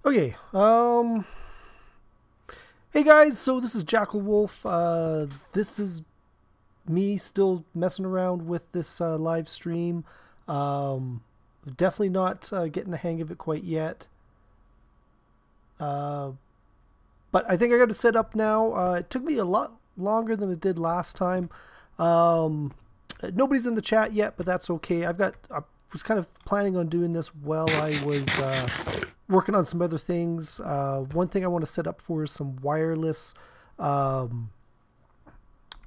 Okay, hey guys, so this is Jackal Wolf. This is me still messing around with this live stream. Um, Definitely not getting the hang of it quite yet. Uh, but I think I got it set up now. It took me a lot longer than it did last time. Um, Nobody's in the chat yet, but that's okay. I was kind of planning on doing this while I was working on some other things. One thing I want to set up for is um,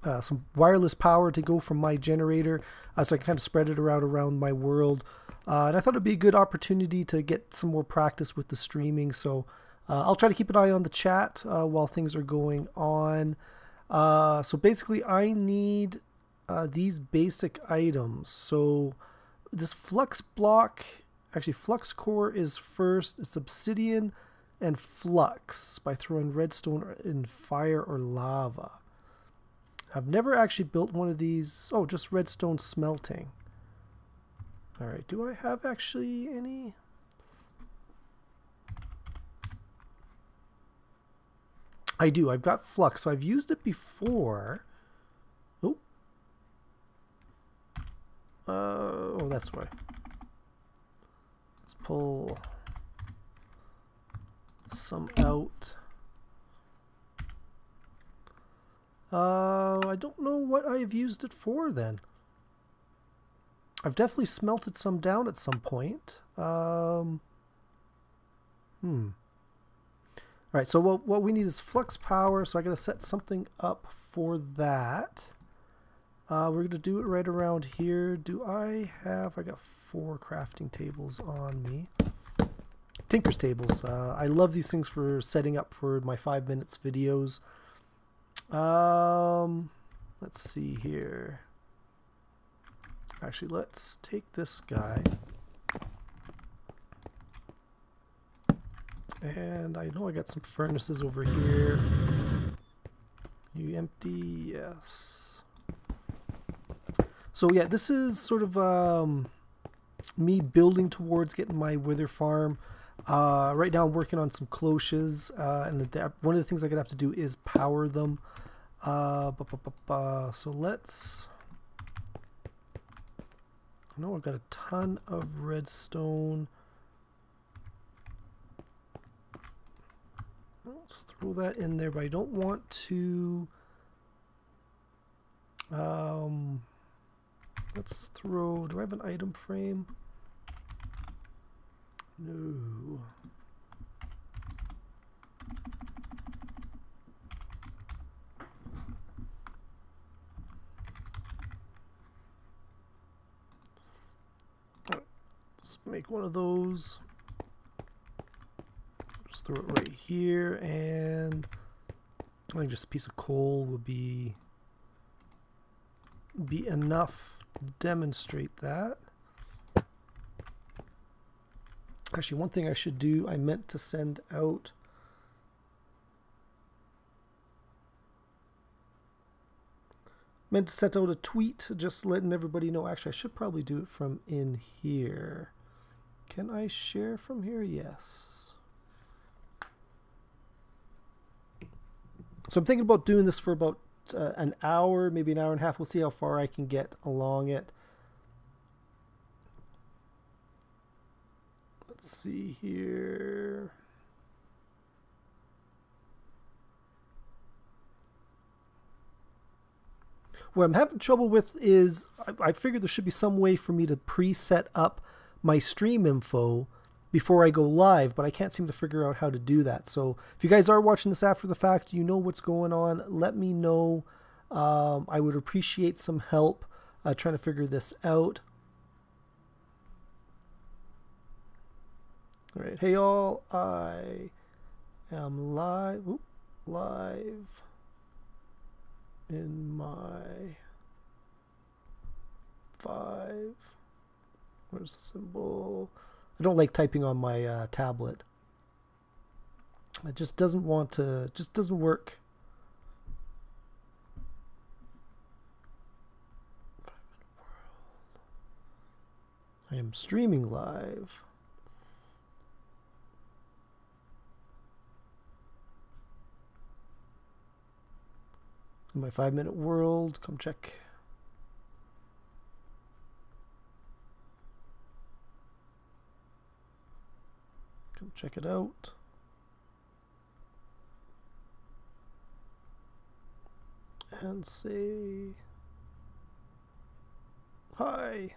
some wireless power to go from my generator, so I can kind of spread it around my world. And I thought it'd be a good opportunity to get some more practice with the streaming. So I'll try to keep an eye on the chat while things are going on. So basically, I need these basic items. So this flux block, actually flux core is first. It's obsidian and flux by throwing redstone in fire or lava. I've never actually built one of these. Oh, just redstone smelting. All right, do I have actually any? I do. I've got flux, so I've used it before. Oh. Oh, that's why. Let's pull some out. I don't know what I've used it for then. I've definitely smelted some down at some point. All right, so what we need is flux power, so I got to set something up for that. We're going to do it right around here. I got 4 crafting tables on me. Tinker's tables. I love these things for setting up for my 5 minutes videos. Let's see here. Actually, let's take this guy. And I know I got some furnaces over here. You empty? Yes. So yeah, this is sort of me building towards getting my wither farm. Right now I'm working on some cloches, and one of the things I'm gonna have to do is power them. So let's... I know I've got a ton of redstone. Let's throw that in there, but I don't want to... let's throw... Do I have an item frame? No. Let's make one of those. Just throw it right here, and I think just a piece of coal would be enough to demonstrate that. Actually, one thing I should do, I meant to send out a tweet just letting everybody know. Actually, I should probably do it from in here. Can I share from here? Yes. So I'm thinking about doing this for about an hour, maybe an hour and a half. We'll see how far I can get along it. Let's see here. What I'm having trouble with is I figured there should be some way for me to pre-set up my stream info before I go live, but I can't seem to figure out how to do that. So if you guys are watching this after the fact, you know what's going on, let me know. I would appreciate some help trying to figure this out. All right, hey all, I am live in my 5. Where's the symbol? I don't like typing on my tablet. It just doesn't want to, just doesn't work. 5-minute world. I am streaming live. In my 5-minute world, come check. Come check it out. And say hi.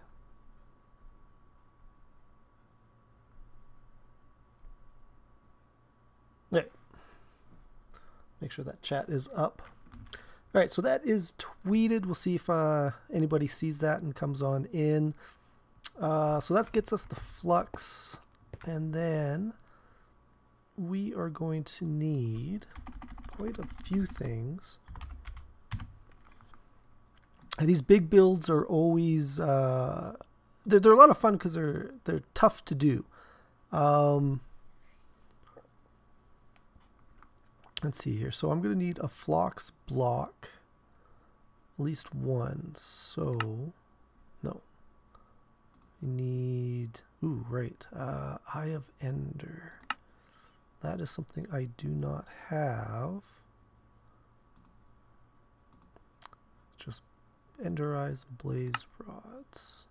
There. Make sure that chat is up. All right, so that is tweeted. We'll see if anybody sees that and comes on in. So that gets us the flux. And then we are going to need quite a few things. And these big builds are always they're a lot of fun because they're tough to do. Let's see here. So I'm going to need a flux block, at least one. So no, I need, ooh, right, Eye of Ender. That is something I do not have. It's just Ender Eyes, Blaze Rods.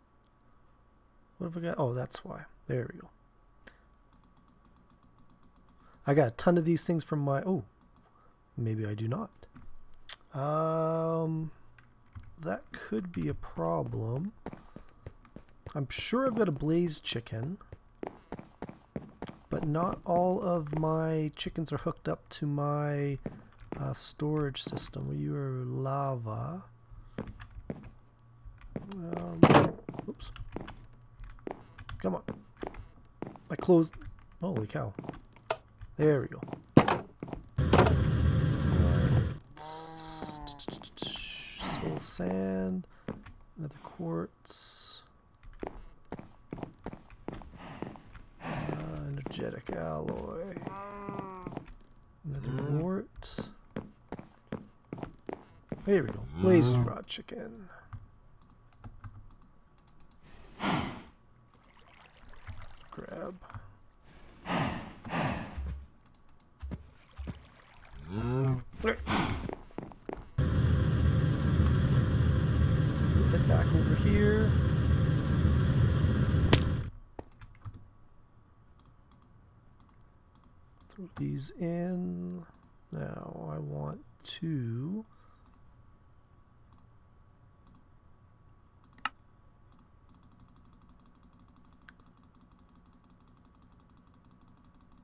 What have I got? Oh, that's why. There we go. I got a ton of these things from my, oh, maybe I do not. That could be a problem. I'm sure I've got a Blaze chicken, but not all of my chickens are hooked up to my storage system. You are lava. Oops. Come on. I closed. Holy cow. There we go. Soul sand. Another quartz. Energetic alloy. Another wart. There we go. Blaze rod chicken. Grab. Head back over here. Throw these in. Now I want to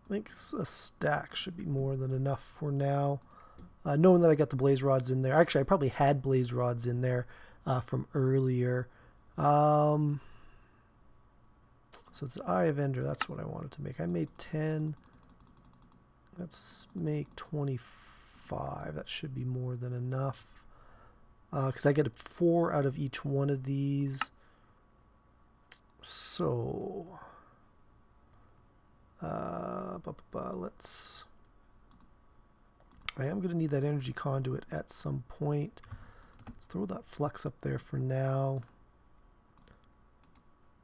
I think a stack should be more than enough for now. Knowing that I got the blaze rods in there. Actually, I probably had blaze rods in there from earlier. So it's an Eye of Ender. That's what I wanted to make. I made 10. Let's make 25. That should be more than enough. Because I get 4 out of each one of these. So let's, I am going to need that energy conduit at some point. Let's throw that flux up there for now.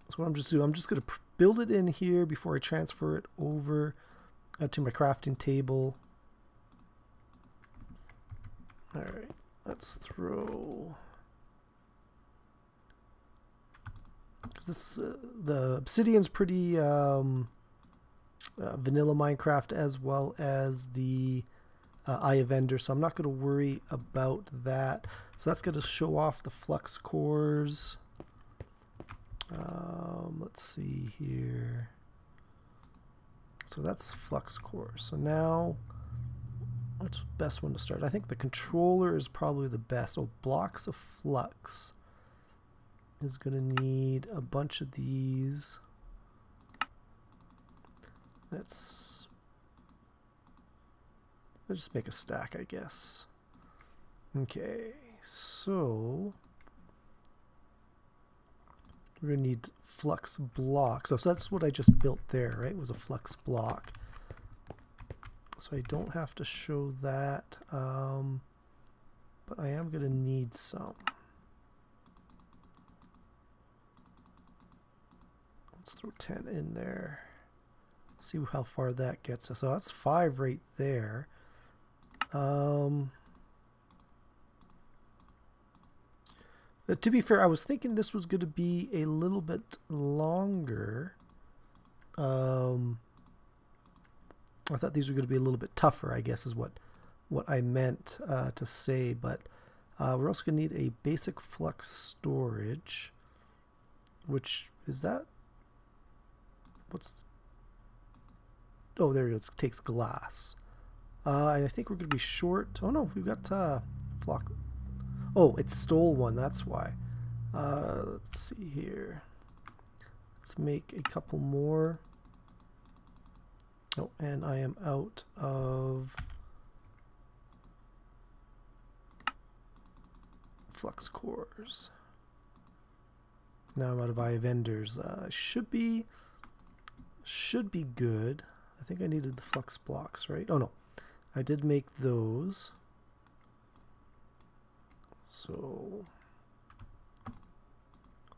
That's what I'm just doing. I'm just going to build it in here before I transfer it over to my crafting table. Alright, let's throw, because this the obsidian's pretty vanilla Minecraft, as well as the Eye of Ender, so I'm not going to worry about that. So that's going to show off the flux cores. Let's see here. So that's flux core. So now, what's the best one to start? I think the controller is probably the best. So blocks of flux is going to need a bunch of these. Let's just make a stack, I guess. Okay, so we're going to need flux blocks. So that's what I just built there, right? It was a flux block. So I don't have to show that, but I am going to need some. Let's throw 10 in there. See how far that gets us. So that's 5 right there. To be fair, I was thinking this was going to be a little bit longer. I thought these were going to be a little bit tougher, I guess is what I meant to say. But we're also going to need a basic flux storage, which is that? What's... Oh, there it is. It takes glass. And I think we're going to be short. Oh no, we've got flock. Oh, it stole one. That's why. Let's see here. Let's make a couple more. Oh, and I am out of flux cores. Now I'm out of eye vendors. Should be good. I think I needed the flux blocks, right? Oh no, I did make those. So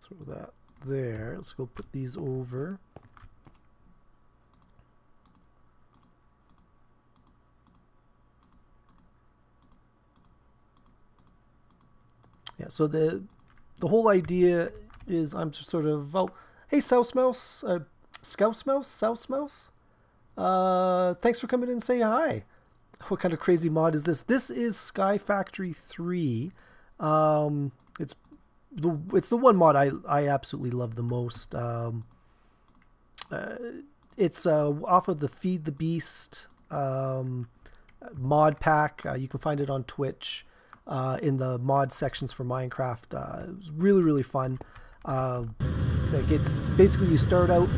throw that there. Let's go put these over. Yeah, so the whole idea is I'm just sort of, oh, hey, South Mouse, Scouse Mouse, South Mouse. Thanks for coming in and saying hi. What kind of crazy mod is this? This is Sky Factory 3. It's the one mod I absolutely love the most. It's off of the Feed the Beast mod pack. You can find it on Twitch in the mod sections for Minecraft. It was really, really fun. Like it's basically, you start out,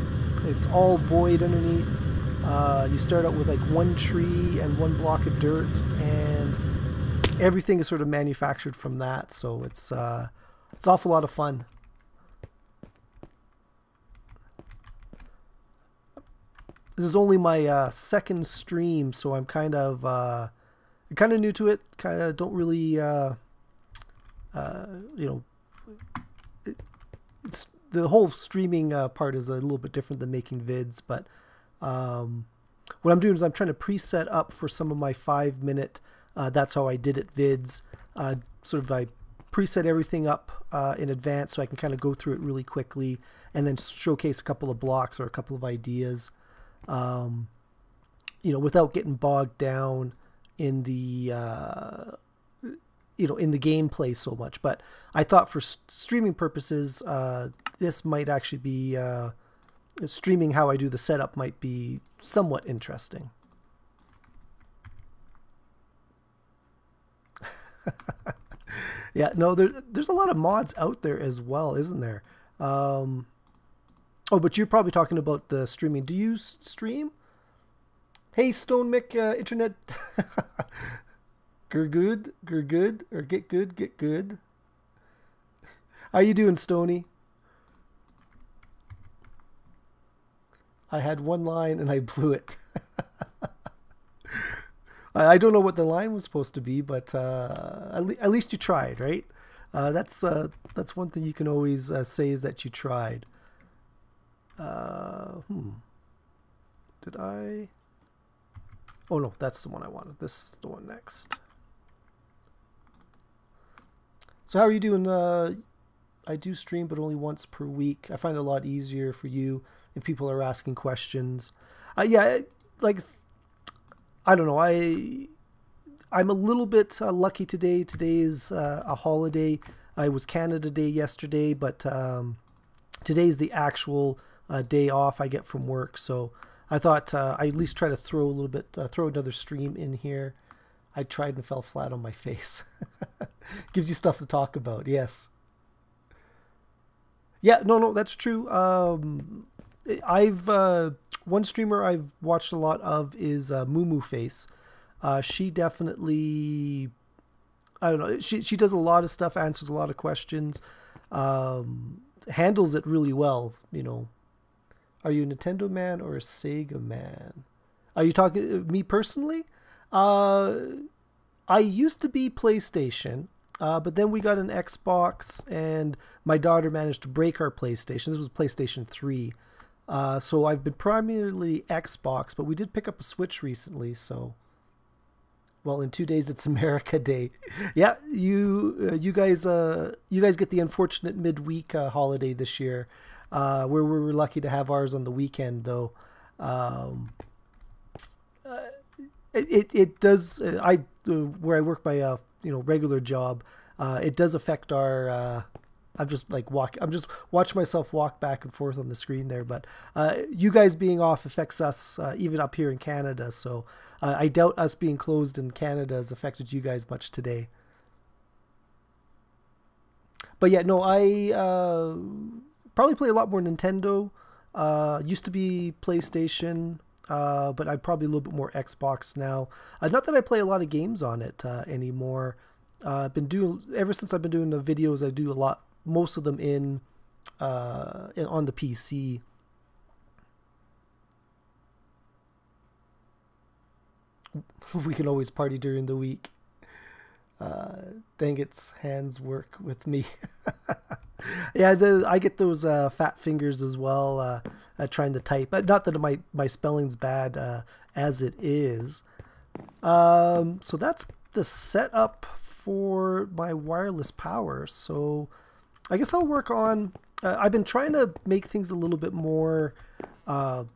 it's all void underneath. You start out with like one tree and one block of dirt, and everything is sort of manufactured from that. So it's an awful lot of fun. This is only my second stream, so I'm kind of new to it. Kind of don't really, you know, it's the whole streaming part is a little bit different than making vids, but what I'm doing is I'm trying to preset up for some of my 5-minute that's how I did it vids. Sort of I preset everything up in advance so I can kind of go through it really quickly and then showcase a couple of blocks or a couple of ideas, you know, without getting bogged down in the you know, in the gameplay so much. But I thought for streaming purposes, this might actually be streaming how I do the setup might be somewhat interesting. Yeah, no, there's a lot of mods out there as well, isn't there? Oh, but you're probably talking about the streaming. Do you stream? Hey, Stone Mick, internet. Good, or get good. How you doing, Stony? I had one line and I blew it. I don't know what the line was supposed to be, but at least you tried, right? That's one thing you can always say is that you tried. Did I? Oh no, that's the one I wanted. This is the one next. So how are you doing? I do stream, but only once per week. I find it a lot easier for you if people are asking questions. Yeah, like, I don't know. I'm a little bit lucky today. Today is a holiday. It was Canada Day yesterday, but today is the actual day off I get from work. So I thought I at least try to throw a little bit, throw another stream in here. I tried and fell flat on my face. Gives you stuff to talk about. Yes. Yeah, no, that's true. I've one streamer I've watched a lot of is Moo Face. She definitely, I don't know, she does a lot of stuff, answers a lot of questions, handles it really well. You know, are you a Nintendo man or a Sega man? Are you talking me personally? I used to be PlayStation. But then we got an Xbox, and my daughter managed to break our PlayStation. This was PlayStation 3. So I've been primarily Xbox, but we did pick up a Switch recently. So Well, in 2 days it's America Day. Yeah, you guys get the unfortunate midweek holiday this year, where we were lucky to have ours on the weekend though. Um, it does I where I work my regular job. It does affect our. I'm just watching myself walk back and forth on the screen there, but you guys being off affects us even up here in Canada. So I doubt us being closed in Canada has affected you guys much today. But yeah, no, I probably play a lot more Nintendo. Used to be PlayStation, but I'm probably a little bit more Xbox now. Not that I play a lot of games on it anymore. I've been doing ever since I've been doing the videos. I do a lot, most of them on the PC. We can always party during the week. Dang, its hands work with me. Yeah, I get those fat fingers as well, trying to type. Not that my spelling's bad as it is. So that's the setup for my wireless power. So I guess I'll work on. I've been trying to make things a little bit more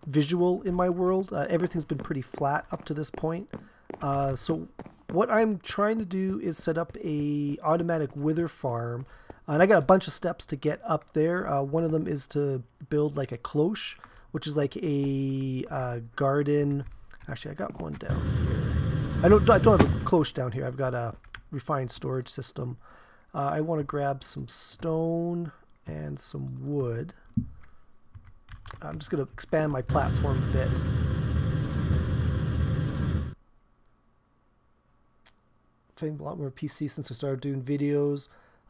visual in my world. Everything's been pretty flat up to this point. So what I'm trying to do is set up a automatic wither farm. And I got a bunch of steps to get up there. One of them is to build like a cloche, which is like a garden. Actually, I got one down here. I don't have a cloche down here. I've got a refined storage system. I want to grab some stone and some wood. I'm just going to expand my platform a bit. Playing a lot more PC since I started doing videos.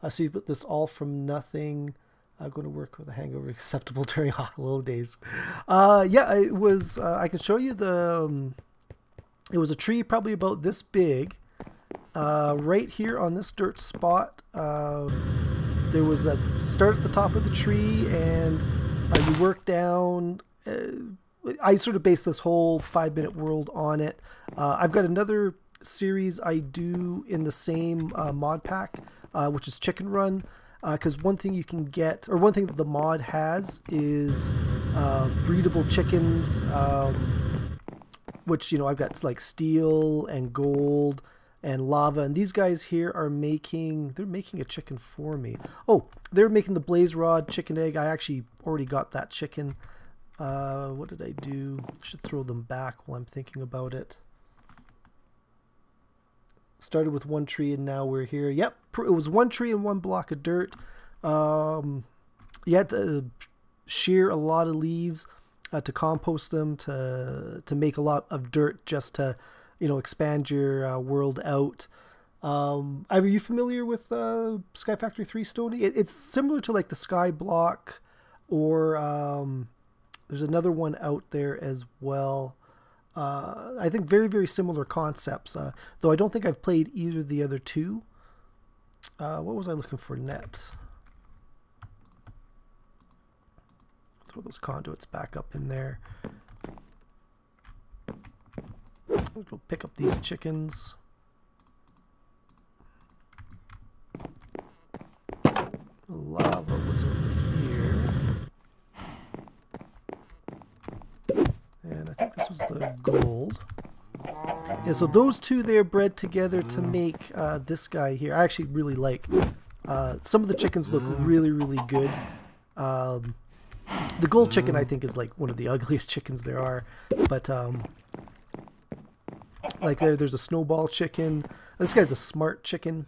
So you put this all from nothing. I'm going to work with a hangover acceptable during holidays. Yeah, it was. I can show you the. It was a tree probably about this big. Right here on this dirt spot, there was a start at the top of the tree, and you work down. I sort of based this whole 5-minute world on it. I've got another series I do in the same mod pack, which is Chicken Run, because one thing you can get, or one thing that the mod has, is breedable chickens, which I've got like steel and gold and lava, and these guys here are making a chicken for me. Oh, they're making the blaze rod chicken egg. I actually already got that chicken. What did I do? I should throw them back while I'm thinking about it. Started with one tree and now we're here. Yep, it was one tree and one block of dirt. You had to shear a lot of leaves to compost them, to make a lot of dirt, just to expand your world out. Are you familiar with Sky Factory 3, Stony? It's similar to like the Sky Block, or there's another one out there as well. I think very, very similar concepts, though I don't think I've played either of the other two. What was I looking for? Net. Throw those conduits back up in there. I'll go pick up these chickens. Lava was over here. And I think this was the gold. Yeah, so those two there bred together to make this guy here. I actually really like. Some of the chickens look really, really good. The gold chicken, I think, is like one of the ugliest chickens there are. But like there's a snowball chicken. This guy's a smart chicken.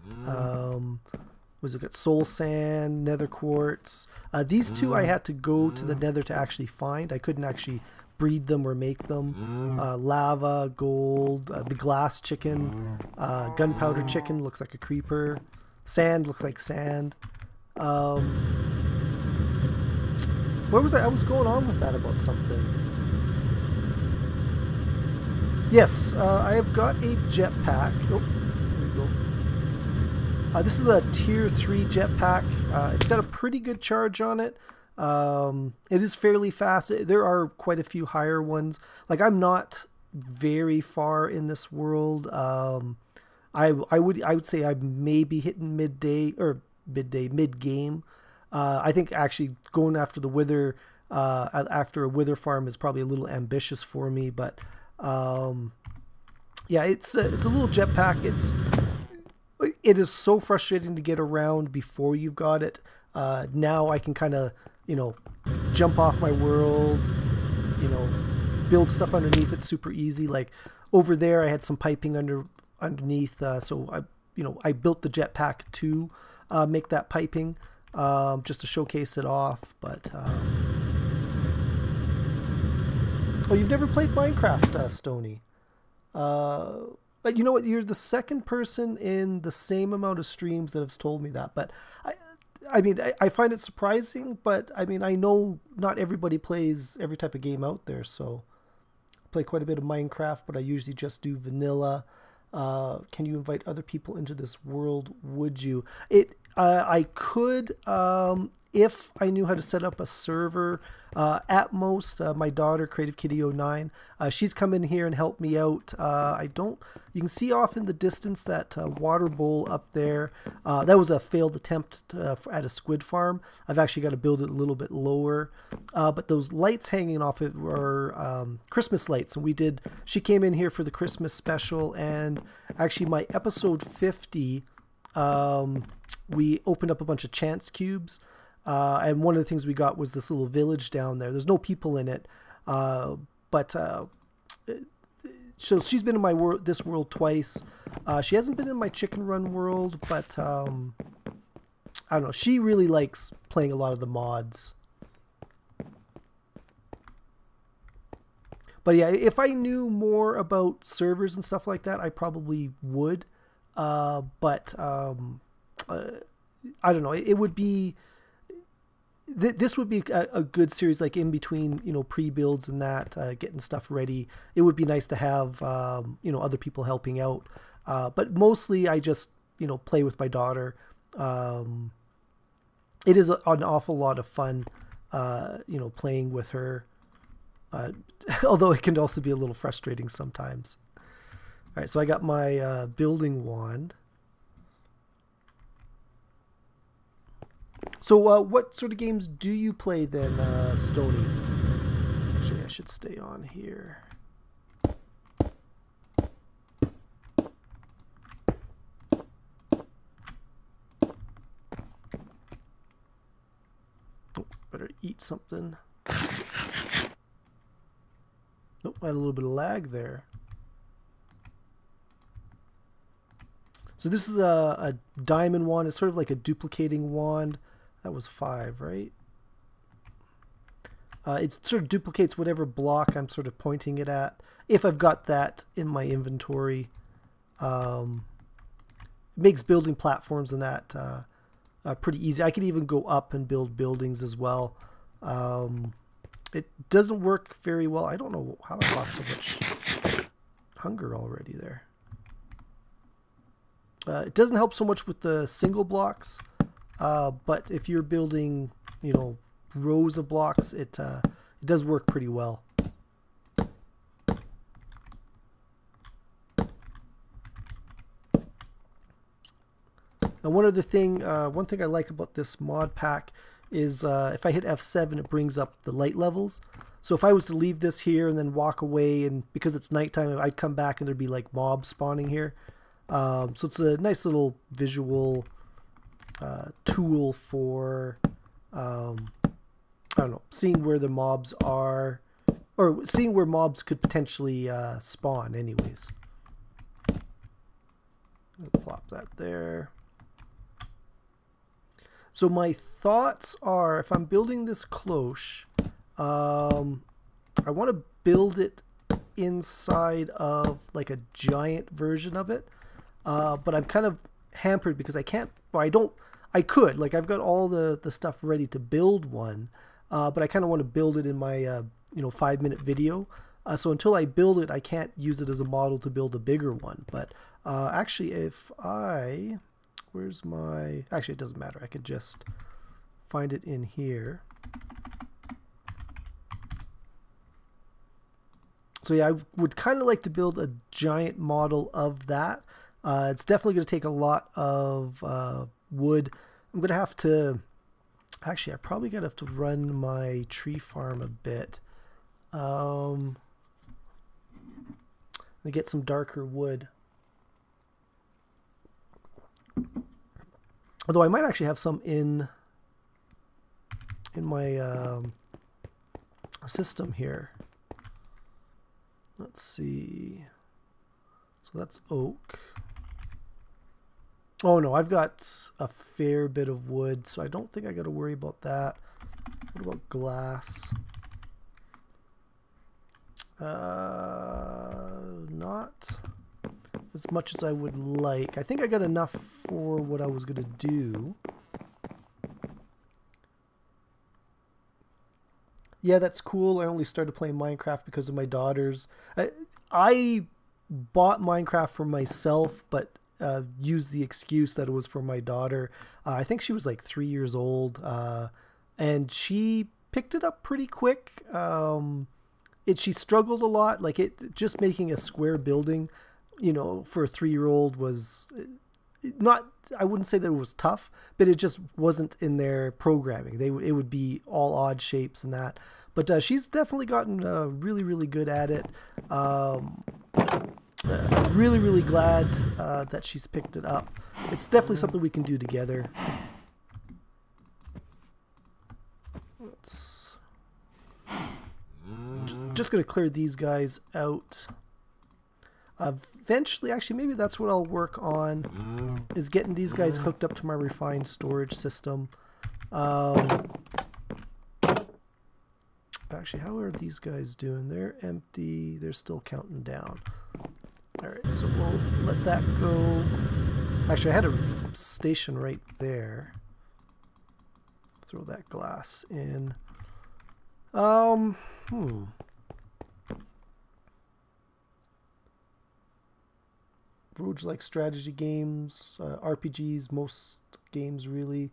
We got soul sand, nether quartz. These two I had to go to the nether to actually find. I couldn't actually breed them or make them. Lava, gold, the glass chicken, gunpowder chicken looks like a creeper. Sand looks like sand. Where was I was going on with that about something. Yes, I have got a jetpack. Oh, there we go. This is a tier 3 jetpack. It's got a pretty good charge on it. It is fairly fast. There are quite a few higher ones. Like, I'm not very far in this world. I would say I'm maybe hitting mid game. I think actually going after the wither after a wither farm is probably a little ambitious for me, but yeah, it's a little jetpack. It is so frustrating to get around before you've got it. Now I can kind of, jump off my world, build stuff underneath it super easy. Like over there, I had some piping underneath, so I built the jetpack to make that piping, just to showcase it off. But oh, you've never played Minecraft, Stony? But you know what? You're the second person in the same amount of streams that have told me that. But I mean, I find it surprising. But I mean, I know not everybody plays every type of game out there. So I play quite a bit of Minecraft, but I usually just do vanilla. Can you invite other people into this world? Would you? I could, if I knew how to set up a server. At most, my daughter, Creative Kitty 09, she's come in here and helped me out. You can see off in the distance that water bowl up there. That was a failed attempt at a squid farm. I've actually got to build it a little bit lower. But those lights hanging off it were Christmas lights. And she came in here for the Christmas special. And actually my episode 50, we opened up a bunch of chance cubes. And one of the things we got was this little village down there. There's no people in it, but so she's been in this world twice. She hasn't been in my Chicken Run world, but I don't know. She really likes playing a lot of the mods. But yeah, if I knew more about servers and stuff like that, I probably would. But I don't know. It would be. This would be a good series, like in between, pre-builds and that, getting stuff ready. It would be nice to have, other people helping out. But mostly I just, play with my daughter. It is an awful lot of fun, playing with her. Although it can also be a little frustrating sometimes. All right, so I got my building wand. So what sort of games do you play then, Stony? Actually, I should stay on here. Oh, better eat something. Nope, I had a little bit of lag there. So this is a diamond wand. It's sort of like a duplicating wand. That was 5, right? It sort of duplicates whatever block I'm sort of pointing it at. If I've got that in my inventory. It makes building platforms and that pretty easy. I could even go up and build buildings as well. It doesn't work very well. I don't know how I lost so much hunger already there. It doesn't help so much with the single blocks. But if you're building, rows of blocks, it does work pretty well. And one thing I like about this mod pack is if I hit F7, it brings up the light levels. So if I was to leave this here and then walk away, and because it's nighttime, I'd come back and there'd be like mobs spawning here. So it's a nice little visual tool for I don't know, seeing where the mobs are, or seeing where mobs could potentially spawn anyways. I'll plop that there. So my thoughts are, if I'm building this cloche, I want to build it inside of like a giant version of it, but I'm kind of hampered because I can't, or I could, like I've got all the stuff ready to build one, but I kind of want to build it in my 5-minute video. So until I build it, I can't use it as a model to build a bigger one. But actually, actually it doesn't matter. I could just find it in here. So yeah, I would kind of like to build a giant model of that. It's definitely going to take a lot of wood. I'm going to have to... Actually, I probably got to have to run my tree farm a bit. To get some darker wood. Although I might actually have some in my system here. Let's see. So that's oak. Oh no, I've got a fair bit of wood, so I don't think I got to worry about that. What about glass? Not as much as I would like. I think I got enough for what I was going to do. Yeah, that's cool. I only started playing Minecraft because of my daughters. I bought Minecraft for myself, but used the excuse that it was for my daughter. I think she was like 3 years old, and she picked it up pretty quick. She struggled a lot. Like just making a square building, you know, for a 3-year-old was not. I wouldn't say that it was tough, but it just wasn't in their programming. It would be all odd shapes and that. But she's definitely gotten really, really good at it. I'm really, really glad that she's picked it up. It's definitely something we can do together. Let's just going to clear these guys out. Eventually, actually, maybe that's what I'll work on, is getting these guys hooked up to my refined storage system. Actually, how are these guys doing? They're empty. They're still counting down. All right, so we'll let that go. Actually, I had a station right there. Throw that glass in. Would you like strategy games, RPGs, most games really.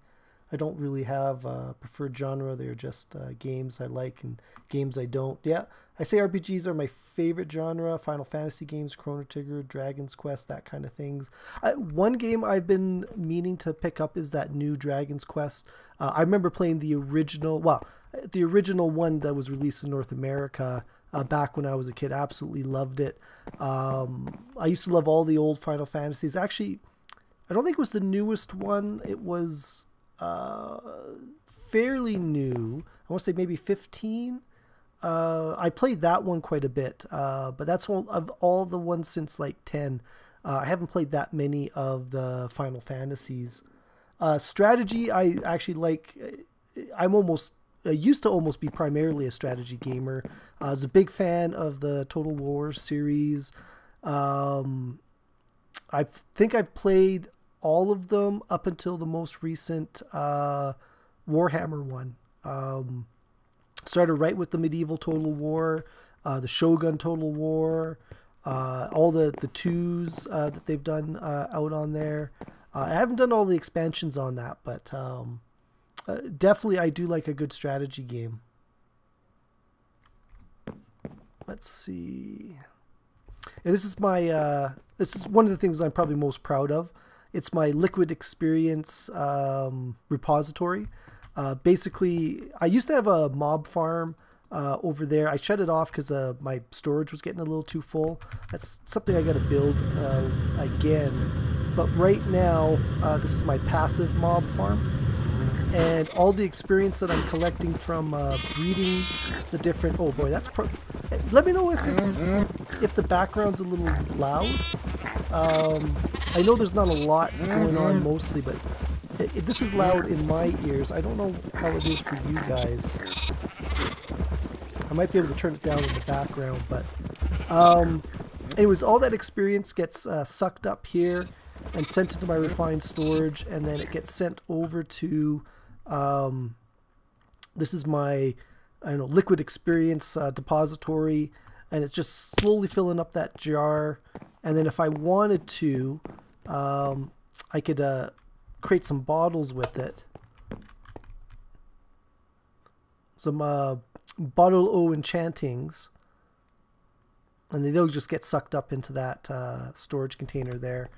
I don't really have a preferred genre. They're just games I like and games I don't. Yeah, I say RPGs are my favorite genre. Final Fantasy games, Chrono Trigger, Dragon's Quest, that kind of things. One game I've been meaning to pick up is that new Dragon's Quest. I remember playing the original one that was released in North America back when I was a kid. Absolutely loved it. I used to love all the old Final Fantasies. Actually, I don't think it was the newest one. It was fairly new. I want to say maybe 15. I played that one quite a bit, but that's all the ones since like 10. I haven't played that many of the Final Fantasies. Strategy, I actually like. I used to almost be primarily a strategy gamer. I was a big fan of the Total War series. I think I've played all of them up until the most recent Warhammer one. Started right with the medieval Total War, the Shogun Total War, all the twos that they've done out on there. I haven't done all the expansions on that, but definitely I do like a good strategy game. Let's see. And this is my this is one of the things I'm probably most proud of. It's my Liquid Experience repository. Basically, I used to have a mob farm over there. I shut it off because my storage was getting a little too full. That's something I got to build again. But right now, this is my passive mob farm. And all the experience that I'm collecting from breeding the different... Oh boy, that's... Let me know if the background's a little loud. I know there's not a lot going on mostly, but this is loud in my ears. I don't know how it is for you guys. I might be able to turn it down in the background, but... anyways, all that experience gets sucked up here and sent into my refined storage, and then it gets sent over to... this is my Liquid Experience depository, and it's just slowly filling up that jar. And then if I wanted to, I could create some bottles with it. Some bottle o enchantings. and they'll just get sucked up into that storage container there.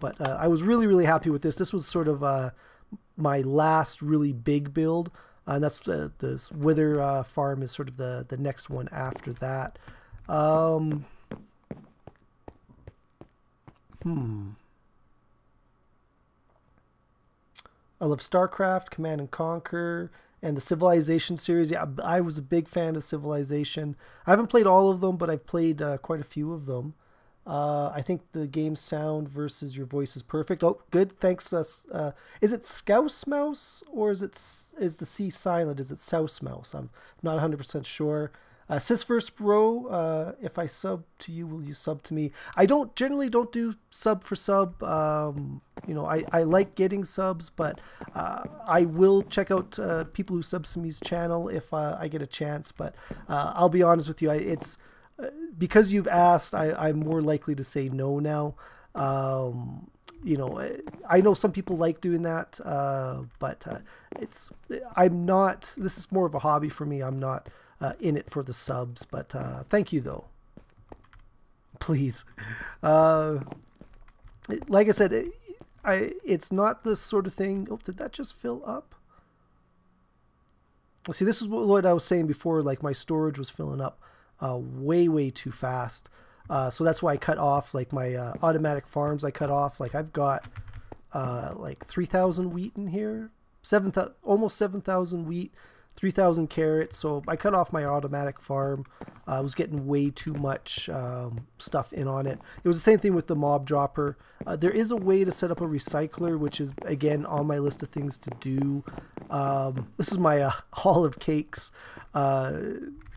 But I was really, really happy with this. This was sort of my last really big build. And that's the Wither farm is sort of the next one after that. I love StarCraft, Command and Conquer, and the Civilization series. Yeah, I was a big fan of Civilization. I haven't played all of them, but I've played quite a few of them. I think the game sound versus your voice is perfect. Oh, good. Thanks. Is it Scouse Mouse or is the C silent? Is it Souse Mouse? I'm not 100% sure. Sisverse Bro, if I sub to you, will you sub to me? I generally don't do sub for sub. You know, I like getting subs, but I will check out people who sub to me's channel if I get a chance. But I'll be honest with you, it's because you've asked, I'm more likely to say no now. You know, I know some people like doing that, but I'm not. This is more of a hobby for me. I'm not in it for the subs, but thank you though. Please, like I said, it's not the sort of thing. Oh, did that just fill up? See, this is what I was saying before. Like my storage was filling up way too fast. So that's why I cut off like my automatic farms. I cut off like I've got like 3,000 wheat in here, almost 7,000 wheat, 3,000 carrots. So I cut off my automatic farm. I was getting way too much stuff in on it. It was the same thing with the mob dropper. There is a way to set up a recycler, which is again on my list of things to do. This is my haul of cakes.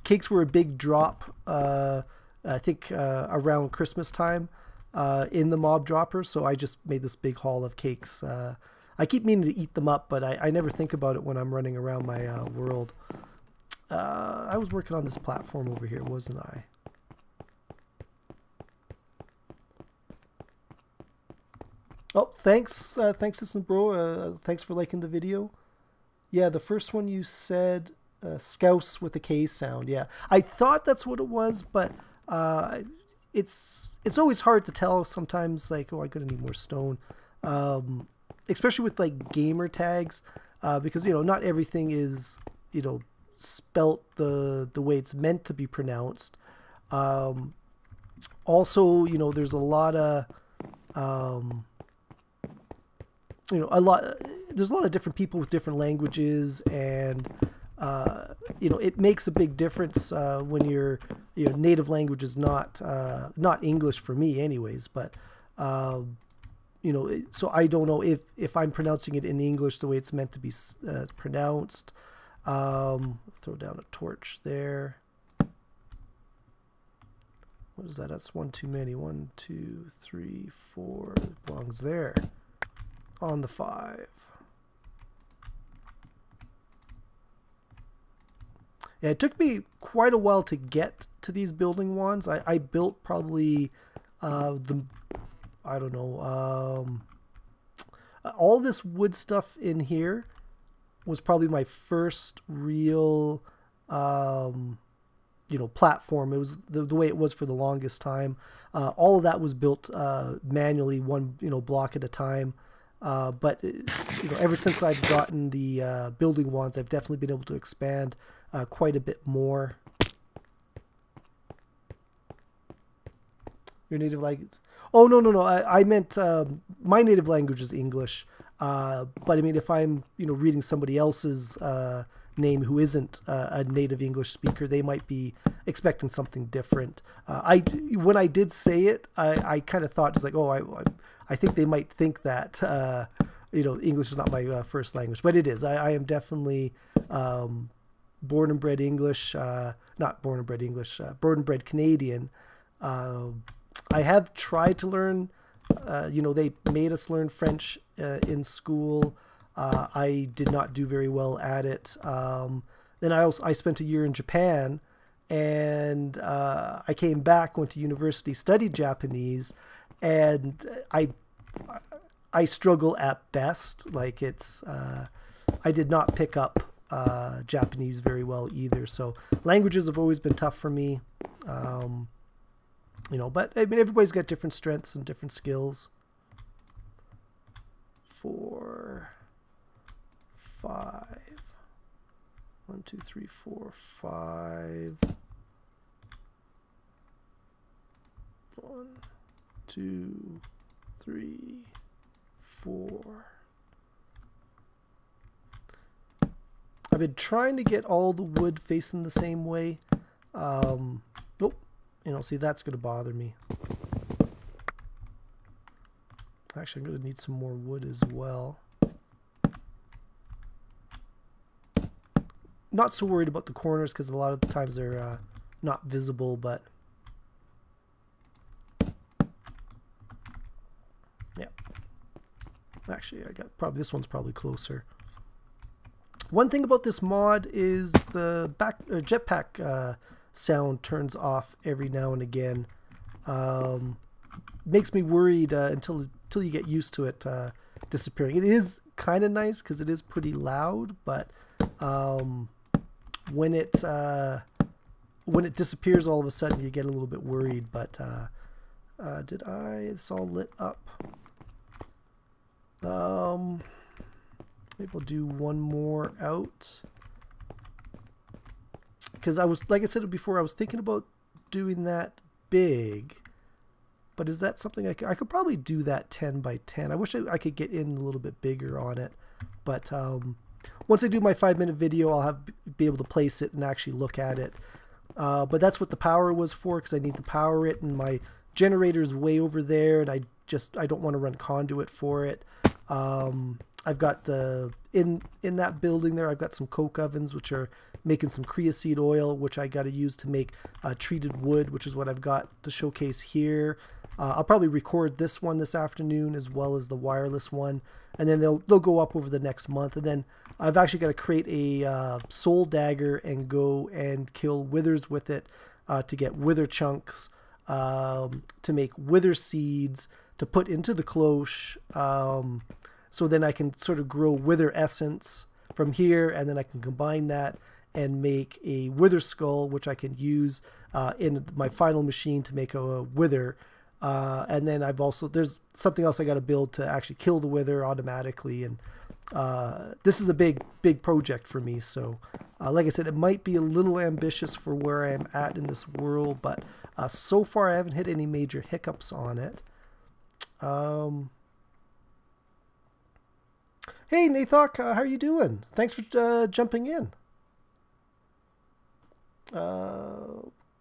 Cakes were a big drop. I think around Christmas time in the mob dropper, so I just made this big haul of cakes. I keep meaning to eat them up, but I never think about it when I'm running around my world. I was working on this platform over here, wasn't I? Oh, thanks, Assistant Bro. Thanks for liking the video. Yeah, the first one you said, Scouse with a K sound. Yeah, I thought that's what it was, but it's always hard to tell sometimes. Like, oh, I'm gonna need more stone, especially with like gamer tags, because you know not everything is spelt the way it's meant to be pronounced. Also, there's a lot of there's a lot of different people with different languages, and it makes a big difference when your native language is not English for me anyways, but so I don't know if I'm pronouncing it in English the way it's meant to be pronounced. Throw down a torch there. What is that? That's one too many. 1, 2, 3, 4. It belongs there on the 5. Yeah, it took me quite a while to get to these building wands. I built probably I don't know, all this wood stuff in here was probably my first real platform. It was the way it was for the longest time. All of that was built manually, one block at a time. But ever since I've gotten the building wands, I've definitely been able to expand quite a bit more. Your native language? Oh, no. I meant my native language is English. But I mean, if I'm reading somebody else's name who isn't a native English speaker, they might be expecting something different. When I did say it, I kind of thought, it's like, oh, I think they might think that English is not my first language, but it is. I am definitely born and bred English, not born and bred English, born and bred Canadian. I have tried to learn. They made us learn French in school. I did not do very well at it. Then I spent a year in Japan, and I came back, went to university, studied Japanese, and I struggle at best. Like I did not pick up Japanese very well either. So languages have always been tough for me. You know, but I mean, everybody's got different strengths and different skills. 4, 5. 1, 2, 3, 4, 5. 1, 2, 3, 4. I've been trying to get all the wood facing the same way. Oh, you know, see, that's going to bother me. Actually, I'm going to need some more wood as well. Not so worried about the corners because a lot of the times they're not visible, but yeah. Actually, I got probably this one's probably closer. One thing about this mod is the jetpack sound turns off every now and again. Makes me worried until you get used to it disappearing. It is kind of nice because it is pretty loud, but when it disappears all of a sudden, you get a little bit worried. But it's all lit up. Maybe we'll do one more out. Because like I said before, I was thinking about doing that big. But is that something I could probably do that 10 by 10. I wish I could get in a little bit bigger on it. But once I do my 5-minute video, I'll be able to place it and actually look at it. But that's what the power was for, because I need to power it, and my generator's way over there, and I don't want to run conduit for it. I've got in that building there, I've got some coke ovens which are making some creosote oil, which I got to use to make treated wood, which is what I've got to showcase here. I'll probably record this one this afternoon as well as the wireless one, and then they'll go up over the next month. And then I've actually got to create a soul dagger and go and kill withers with it to get wither chunks, to make wither seeds to put into the cloche. So then I can sort of grow wither essence from here, and then I can combine that and make a wither skull, which I can use in my final machine to make a wither. And then there's something else I got to build to actually kill the wither automatically. And this is a big project for me. So like I said, it might be a little ambitious for where I am at in this world, but so far I haven't hit any major hiccups on it. Hey, Nathok, how are you doing? Thanks for jumping in.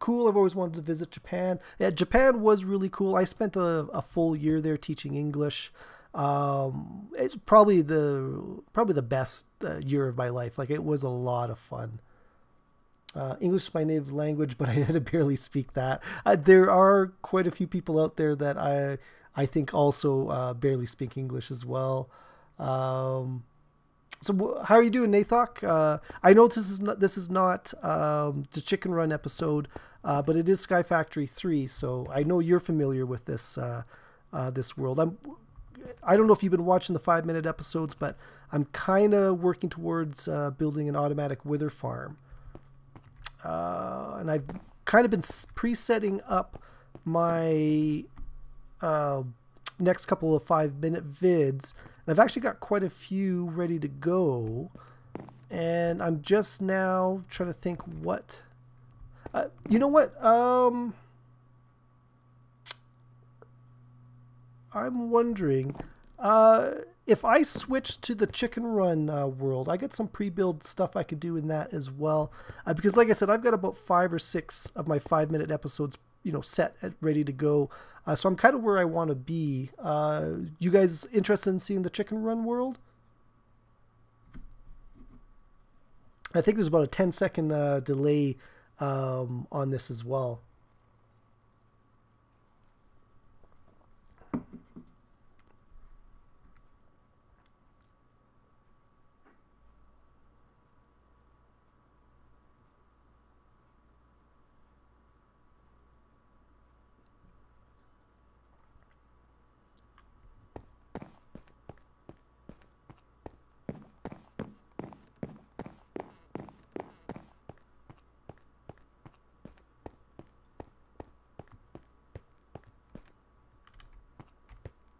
Cool. I've always wanted to visit Japan. Yeah, Japan was really cool. I spent a full year there teaching English. It's probably the best year of my life. Like, it was a lot of fun. English is my native language, but I had to barely speak that. There are quite a few people out there that I think also barely speak English as well. So how are you doing, Nathok? I know this is not the Chicken Run episode, but it is Sky Factory 3, so I know you're familiar with this this world. I don't know if you've been watching the 5-minute episodes, but I'm kind of working towards building an automatic wither farm. And I've kind of been presetting up my next couple of 5-minute vids. And I've actually got quite a few ready to go. And I'm just now trying to think what... you know what? I'm wondering if I switch to the Chicken Run world. I got some pre-build stuff I could do in that as well, because like I said, I've got about 5 or 6 of my 5-minute episodes, set ready to go. So I'm kind of where I want to be. You guys interested in seeing the Chicken Run world? I think there's about a 10-second delay on this as well.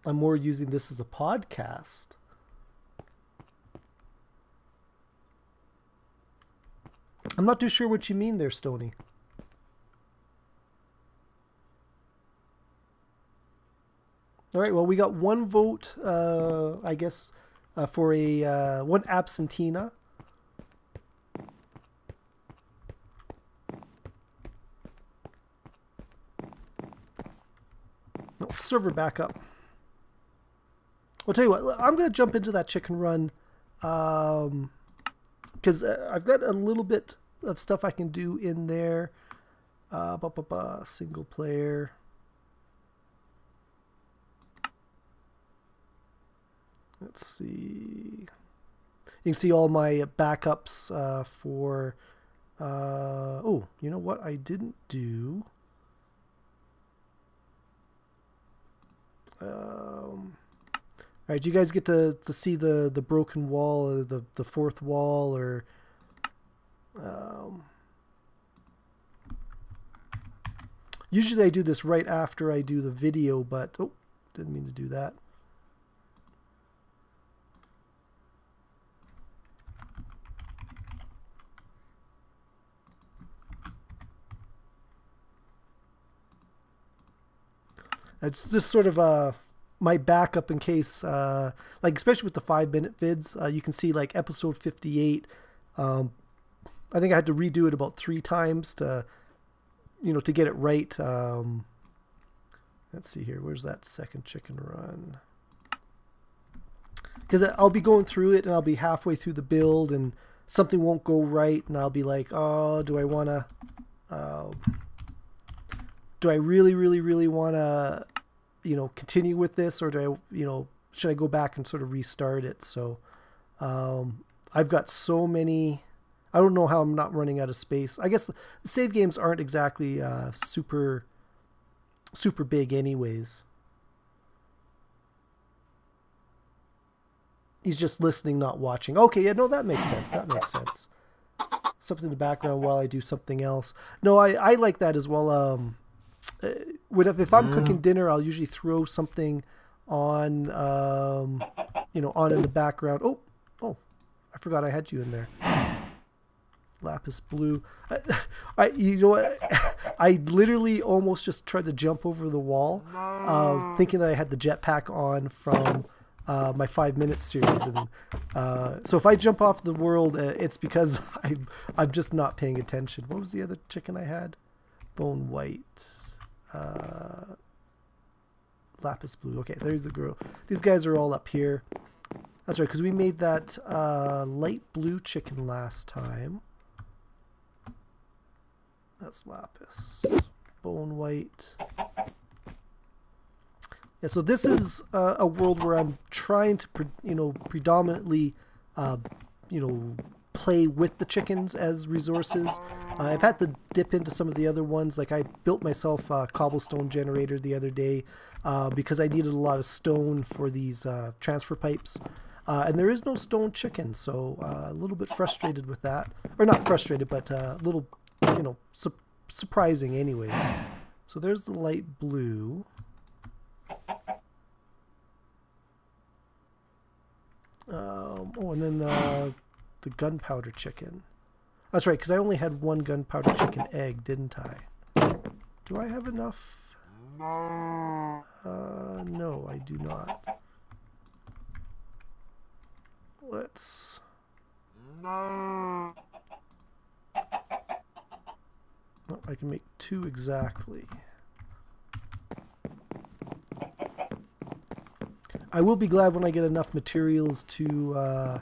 I'm more using this as a podcast. I'm not too sure what you mean there, Stony. All right, well, we got one vote, I guess, for a one absentina. No, server backup. I'll tell you what, I'm going to jump into that chicken run because I've got a little bit of stuff I can do in there. Single player. Let's see. You can see all my backups for... oh, you know what I didn't do? All right, do you guys get to see the broken wall, or the fourth wall, or... usually I do this right after I do the video, but... oh, didn't mean to do that. It's just sort of my backup in case, like especially with the 5-minute vids, you can see like episode 58. I think I had to redo it about 3 times to, to get it right. Let's see here. Where's that second chicken run? Because I'll be going through it and I'll be halfway through the build and something won't go right, and I'll be like, oh, do I want to... do I really want to, continue with this, or do I, should I go back and sort of restart it? So, I've got so many, I don't know how I'm not running out of space. I guess the save games aren't exactly, super big anyways. He's just listening, not watching. Okay. Yeah, no, that makes sense. That makes sense. Something in the background while I do something else. No, I like that as well. If I'm cooking dinner, I'll usually throw something on, on in the background. Oh, I forgot I had you in there. Lapis blue. You know what? I literally almost just tried to jump over the wall, thinking that I had the jetpack on from my 5-minute series, and so if I jump off the world, it's because I'm just not paying attention. What was the other chicken I had? Bone white. Lapis blue. Okay, there's the girl. These guys are all up here. That's right, because we made that light blue chicken last time. That's lapis. Bone white. Yeah, so this is a world where I'm trying to, predominantly, play with the chickens as resources. I've had to dip into some of the other ones. Like I built myself a cobblestone generator the other day because I needed a lot of stone for these transfer pipes. And there is no stone chicken, so a little bit frustrated with that. Or not frustrated, but a little, surprising anyways. So there's the light blue. And then the gunpowder chicken. That's right, because I only had one gunpowder chicken egg, didn't I? Do I have enough? No, I do not. Let's... Oh, I can make 2 exactly. I will be glad when I get enough materials to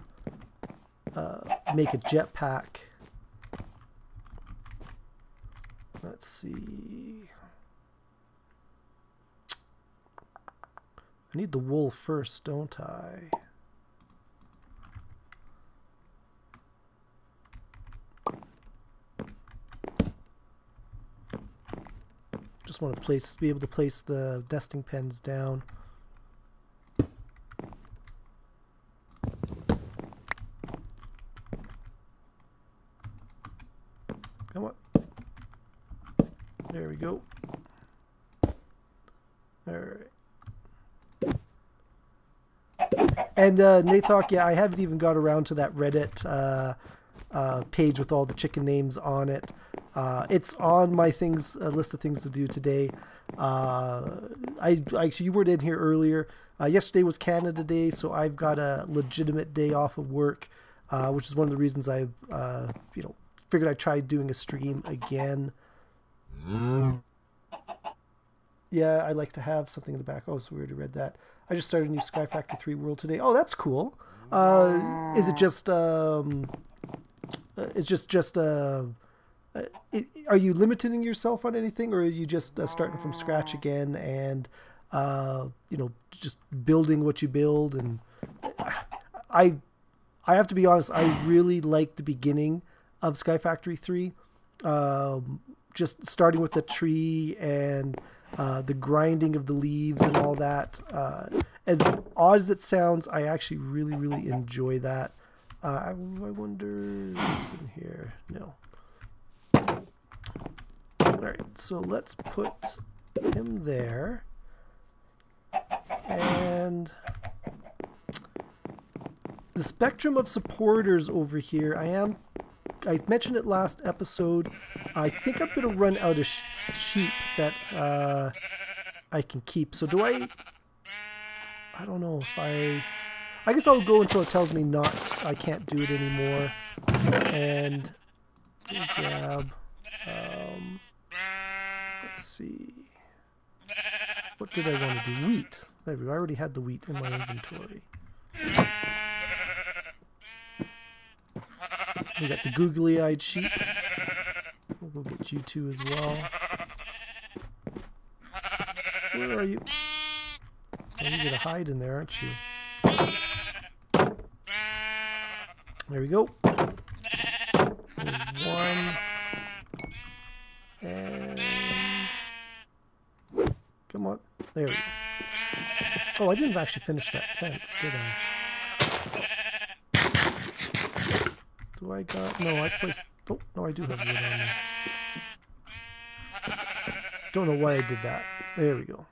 make a jetpack. Let's see. I need the wool first, don't I? Just want to be able to place the nesting pens down. Come on. There we go. All right. And Nathok, yeah, I haven't even got around to that Reddit page with all the chicken names on it. It's on my list of things to do today. You weren't in here earlier. Yesterday was Canada Day, so I've got a legitimate day off of work, which is one of the reasons I, figured I'd try doing a stream again. Yeah, I like to have something in the back. Oh, so we already read that. I just started a new Sky Factory 3 world today. Oh, that's cool. Is it just are you limiting yourself on anything, or are you just starting from scratch again and just building what you build? And I have to be honest, I really like the beginning of Sky Factory 3. Just starting with the tree and the grinding of the leaves and all that. As odd as it sounds, I actually really, really enjoy that. I wonder what's in here. No. Alright, so let's put him there. And the spectrum of supporters over here, I mentioned it last episode. I think I'm going to run out of sheep that I can keep. So do I don't know if I guess I'll go until it tells me I can't do it anymore. And grab, let's see. What did I want to do? Wheat. There we go. I already had the wheat in my inventory. We got the googly-eyed sheep. We'll go get you two as well. Where are you? Oh, you're gonna hide in there, aren't you? There we go. There's one. And come on. There we go. Oh, I didn't actually finish that fence, did I? Do I got... No, I placed... Oh, no, I do have wood on there. Don't know why I did that. There we go.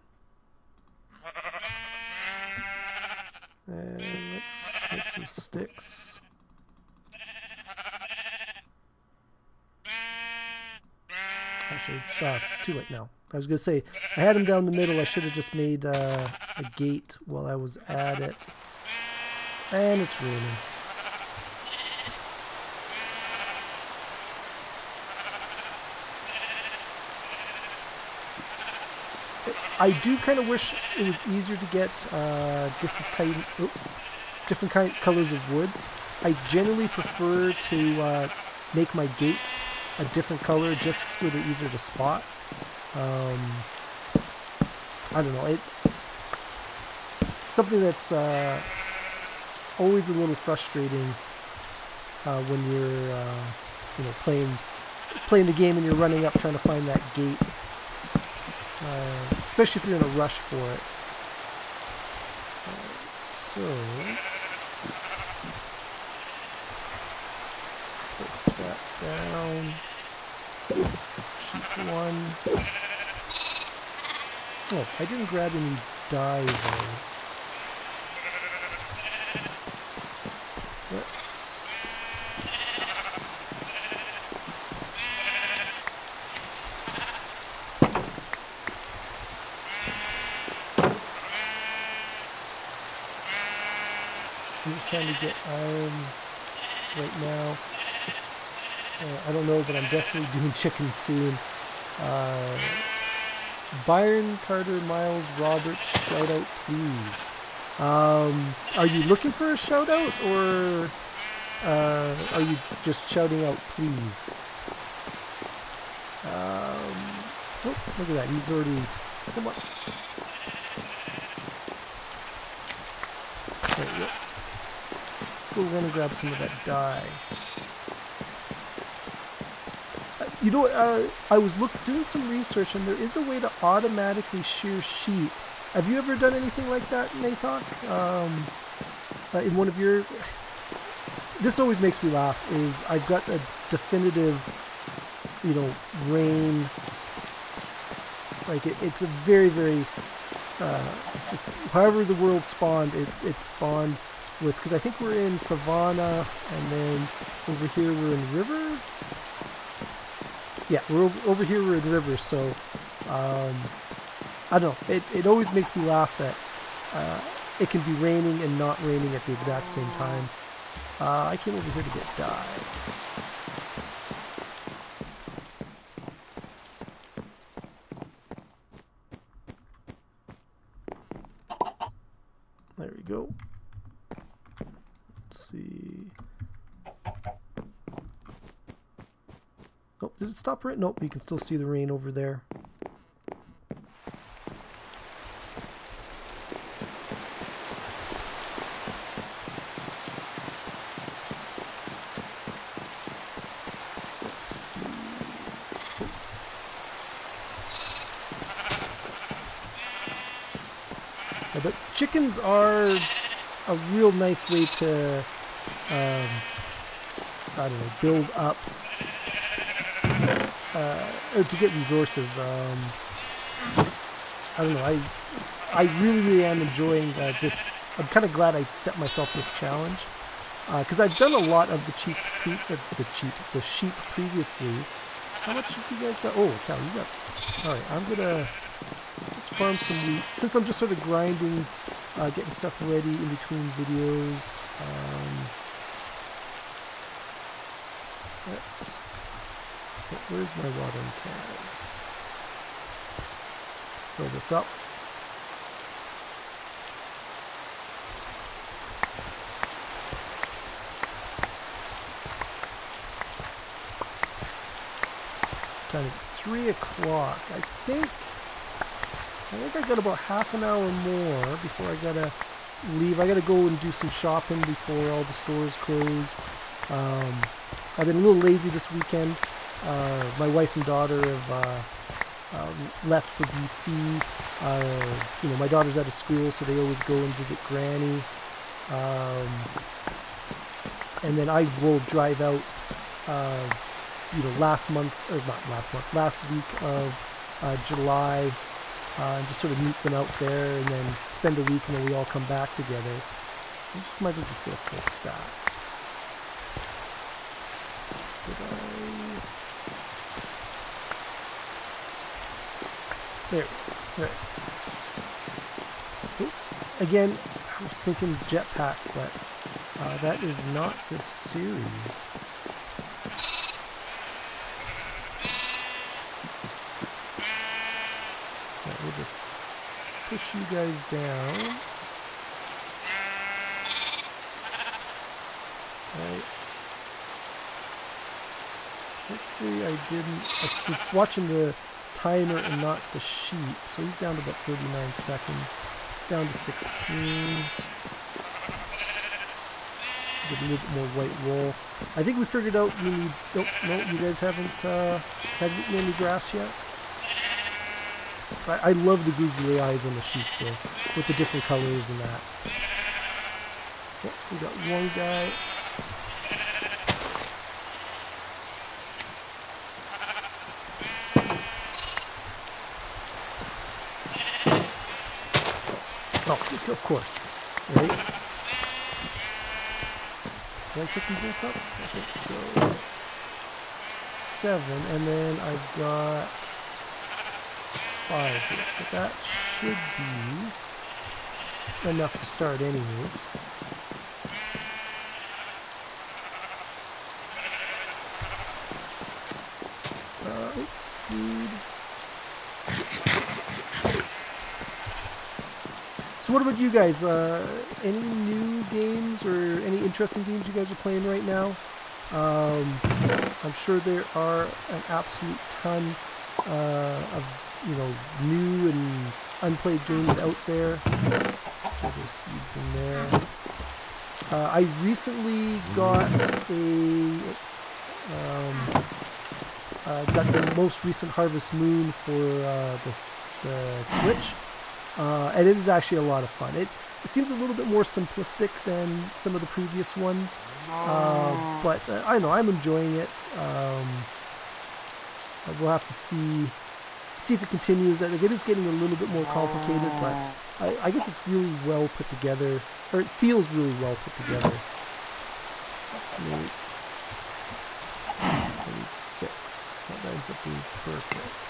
And let's make some sticks. Actually, too late now. I was going to say, I had him down the middle. I should have just made a gate while I was at it. And it's raining. I do kind of wish it was easier to get different colors of wood. I generally prefer to make my gates a different color just so they're easier to spot. I don't know. It's something that's always a little frustrating when you're playing the game and you're running up trying to find that gate. Especially if you're in a rush for it. So place that down. Sheep one. Oh, I didn't grab any dye though. Let's... I'm just trying to get iron right now. I don't know, but I'm definitely doing chicken soon. Byron, Carter, Miles, Robert, shout out please. Are you looking for a shout out, or are you just shouting out please? Oh, look at that, he's already... Come on. There we go. Let's go run and grab some of that dye. You know what, I was doing some research, and there is a way to automatically shear sheep. Have you ever done anything like that, Nathok? In one of your... This always makes me laugh, is I've got a definitive, rain. Like, it's a very, very... just however the world spawned, it spawned with, because I think we're in Savannah, and then over here we're in River. Yeah, we're over here we're in River, so I don't know. It always makes me laugh that it can be raining and not raining at the exact same time. I came over here to get dye. There we go. Let's see. Oh, did it stop right? Nope, you can still see the rain over there. Let's see. Yeah, but chickens are a real nice way to, I don't know, build up, or to get resources. I don't know, I really am enjoying this. I'm kind of glad I set myself this challenge, because I've done a lot of the sheep previously. How much have you guys got? Oh, cow, you got. All right, let's farm some wheat. Since I'm just sort of grinding, getting stuff ready in between videos. Where's my watering can? Fill this up. Time is 3 o'clock. I think I got about half an hour more before I gotta leave. I gotta go and do some shopping before all the stores close. I've been a little lazy this weekend. My wife and daughter have left for BC. You know, my daughter's out of school, so they always go and visit Granny. And then I will drive out, you know, last week of July, and just sort of meet them out there, and then spend a week, and then we all come back together. Might as well just get a full stack. There. Oh, again, I was thinking jetpack, but that is not this series. Right, we'll just push you guys down. Right. Hopefully I was watching the timer and not the sheep, so he's down to about 39 seconds. It's down to 16. Get a little bit more white wool. I think we figured out we need. Oh no, you guys haven't eaten any grass yet. I love the googly eyes on the sheep though, with the different colors and that. Oh, we got one guy. Oh, of course, right? Did I pick them both up? I think so. 7, and then I've got 5 here, so that should be enough to start anyways. Food. So what about you guys? Any new games or any interesting games you guys are playing right now? I'm sure there are an absolute ton of, you know, new and unplayed games out there. Throw those seeds in there. I recently got got the most recent Harvest Moon for the Switch. And it is actually a lot of fun. It seems a little bit more simplistic than some of the previous ones, but I know I'm enjoying it. We'll have to see see if it continues. I think it is getting a little bit more complicated, but I guess it's really well put together, or it feels really well put together. Let's make, I need 6. That ends up being perfect.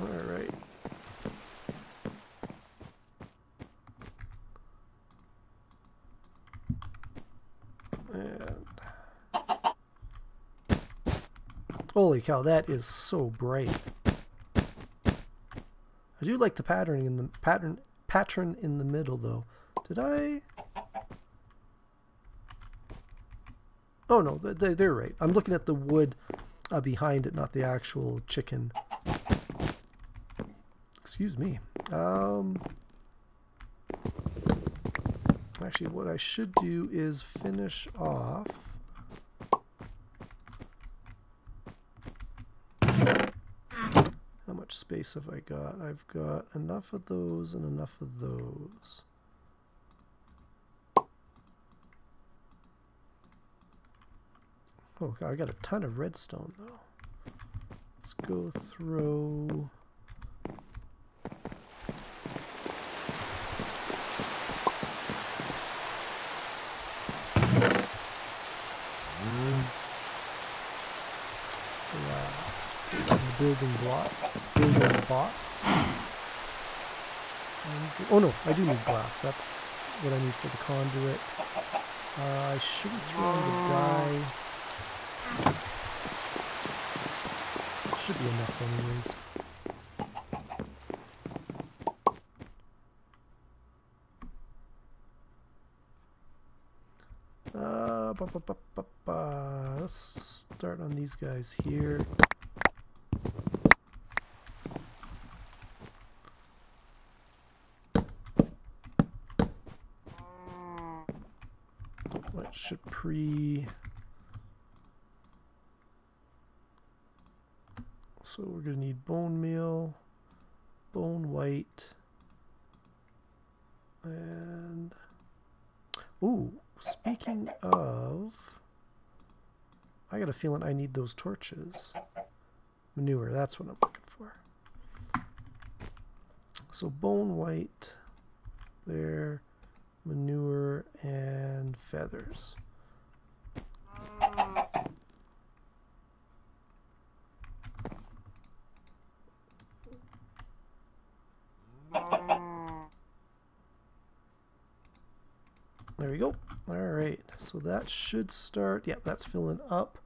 Alright. And holy cow, that is so bright. I do like the patterning in the pattern in the middle though. Did I? Oh no, they're right. I'm looking at the wood behind it, not the actual chicken. Excuse me. Actually, what I should do is finish off. How much space have I got? I've got enough of those and enough of those. Oh, God, I got a ton of redstone though. Let's go throw. Building bots. Oh no, I do need glass. That's what I need for the conduit. I shouldn't throw in the dye. Should be enough anyways. Let's start on these guys here. What should so we're going to need bone meal, bone white, and ooh, speaking of, I got a feeling I need those torches. Manure, that's what I'm looking for. So bone white there, manure, and feathers. There we go. All right, so that should start. Yep, that's filling up.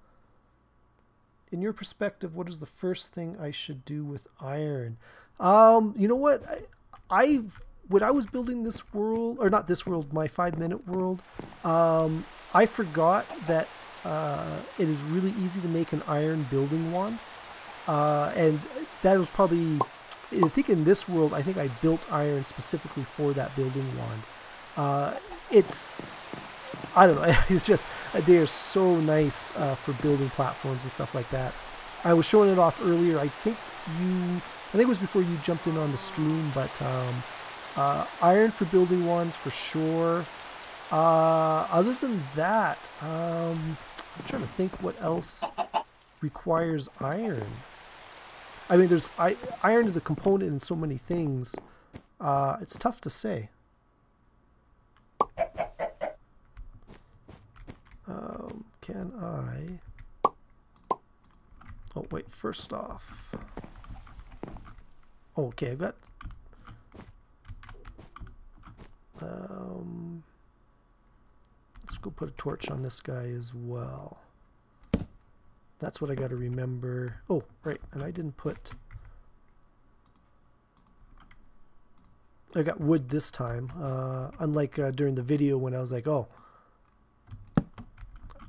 In your perspective, what is the first thing I should do with iron? You know what? When I was building this world, or not this world, my 5-minute world, I forgot that it is really easy to make an iron building wand. And that was probably, I think in this world, I think I built iron specifically for that building wand. I don't know, it's just, they are so nice for building platforms and stuff like that. I was showing it off earlier. I think it was before you jumped in on the stream, but iron for building wands for sure. Other than that, I'm trying to think what else requires iron. I mean, iron is a component in so many things. It's tough to say. Can I? Oh wait, first off. Okay, I've got. Let's go put a torch on this guy as well. That's what I got to remember. Oh, right, and I didn't put. I got wood this time, unlike during the video when I was like, oh,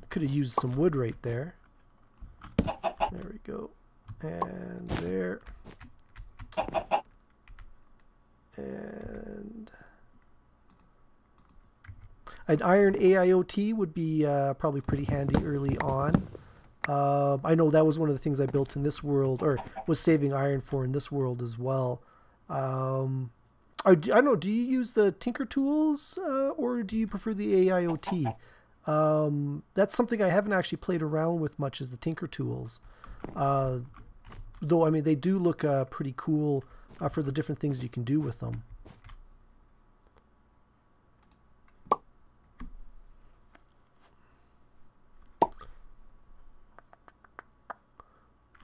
could have used some wood right there. There we go. And there. And an iron AIoT would be probably pretty handy early on. I know that was one of the things I built in this world, or was saving iron for in this world as well. I don't know, do you use the Tinker tools or do you prefer the AIoT? That's something I haven't actually played around with much, is the Tinker tools. Though, I mean, they do look pretty cool for the different things you can do with them.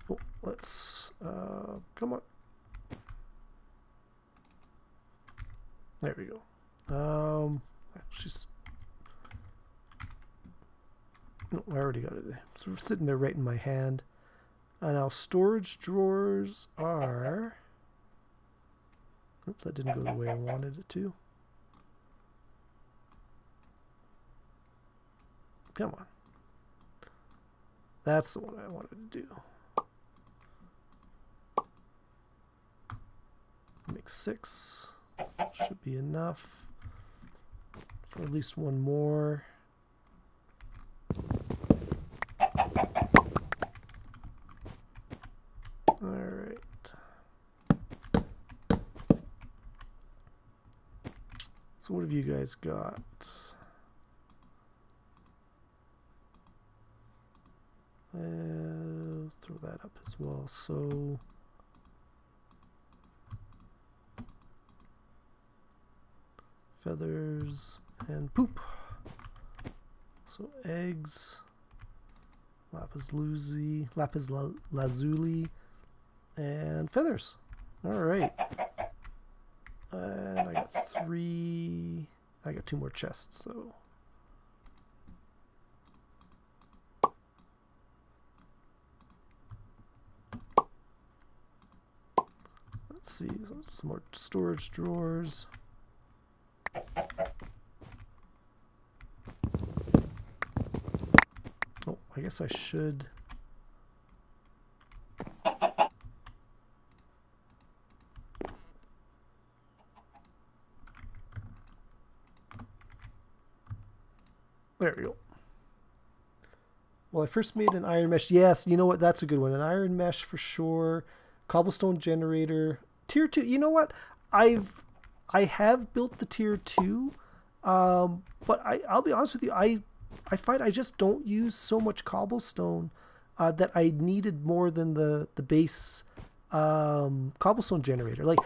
Oh, let's, come on. There we go. She's, no, I already got it. So we're sitting there right in my hand. Now storage drawers are, oops, that didn't go the way I wanted it to. Come on. That's the one I wanted to do. Make 6. Should be enough for at least one more. Alright. So what have you guys got? Throw that up as well. So feathers and poop. So eggs, lapis lazuli, and feathers. All right. And I got 3. I got 2 more chests. So let's see. So some more storage drawers. Oh, I guess I should. There we go. Well, I first made an iron mesh. Yes, you know what? That's a good one. An iron mesh for sure. Cobblestone generator. Tier 2. You know what? I have built the tier 2, but I'll be honest with you. I find I just don't use so much cobblestone that I needed more than the base cobblestone generator. Like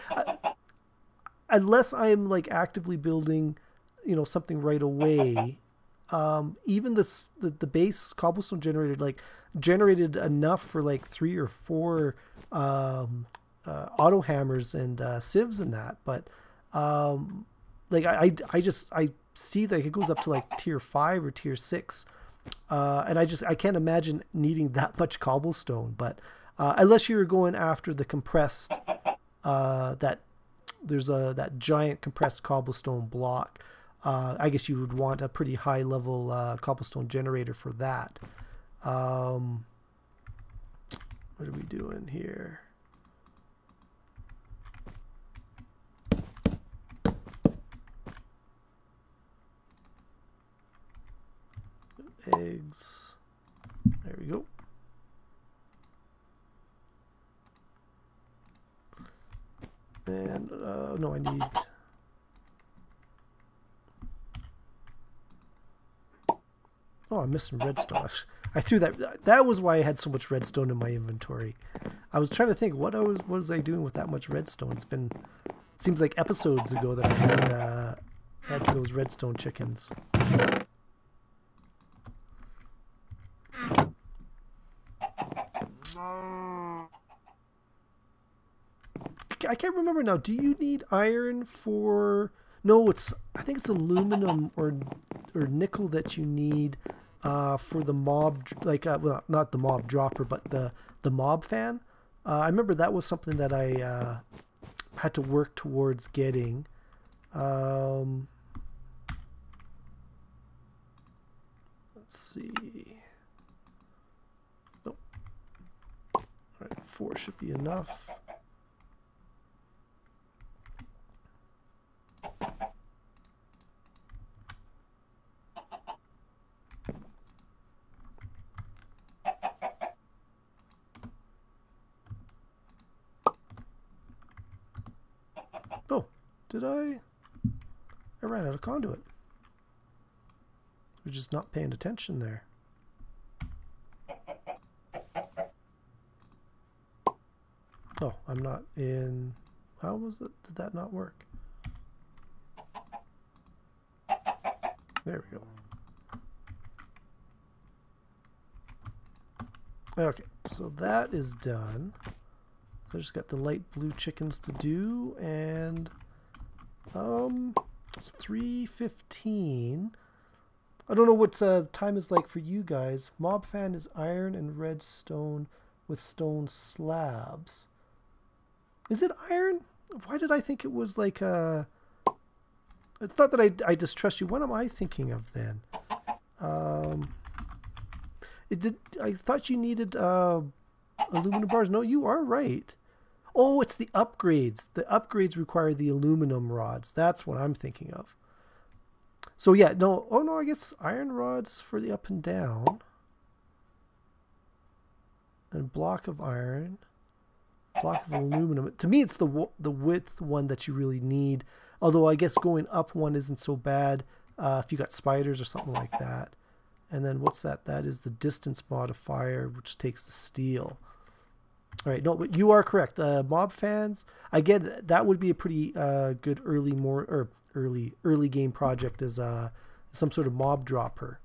unless I'm like actively building, you know, something right away. Even the base cobblestone generator like generated enough for like 3 or 4 auto hammers and sieves and that, but like I see that it goes up to like tier 5 or tier 6, and I can't imagine needing that much cobblestone. But unless you're going after the compressed, that there's that giant compressed cobblestone block. I guess you would want a pretty high level cobblestone generator for that. What are we doing here? Eggs. There we go. And no, I need. Oh, I'm missing redstone. I threw that. That was why I had so much redstone in my inventory. I was trying to think what was I doing with that much redstone. It seems like episodes ago that I had those redstone chickens. I can't remember now. Do you need iron for? No, I think it's aluminum or nickel that you need for the mob, like well, not the mob dropper, but the mob fan. I remember that was something that I had to work towards getting. Let's see. Oh. All right, 4 should be enough. Oh, did I ran out of conduit. We're just not paying attention there. Oh, I'm not in... How was it? Did that not work? There we go. Okay, so that is done. I just got the light blue chickens to do, and it's 3:15. I don't know what time is like for you guys. Mob fan is iron and red stone with stone slabs. Is it iron? Why did I think it was like it's not that I distrust you. What am I thinking of then? I thought you needed aluminum bars. No, you are right. Oh, it's the upgrades. The upgrades require the aluminum rods. That's what I'm thinking of. So yeah, no. Oh no, I guess iron rods for the up and down. And block of iron. Block of aluminum. To me, it's the width one that you really need. Although I guess going up one isn't so bad if you got spiders or something like that. And then what's that? That is the distance modifier, which takes the steel. All right, no, but you are correct. Mob fans, I get that would be a pretty good early game project as some sort of mob dropper.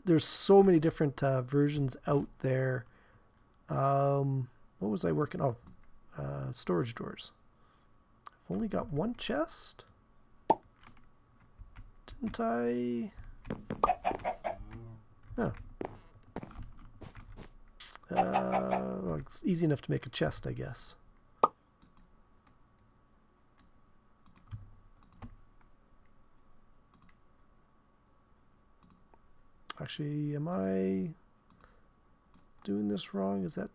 There's so many different versions out there. What was I working? Oh, storage doors. I've only got one chest. Didn't I? Oh. Well, it's easy enough to make a chest, I guess. Actually, am I doing this wrong? Is that...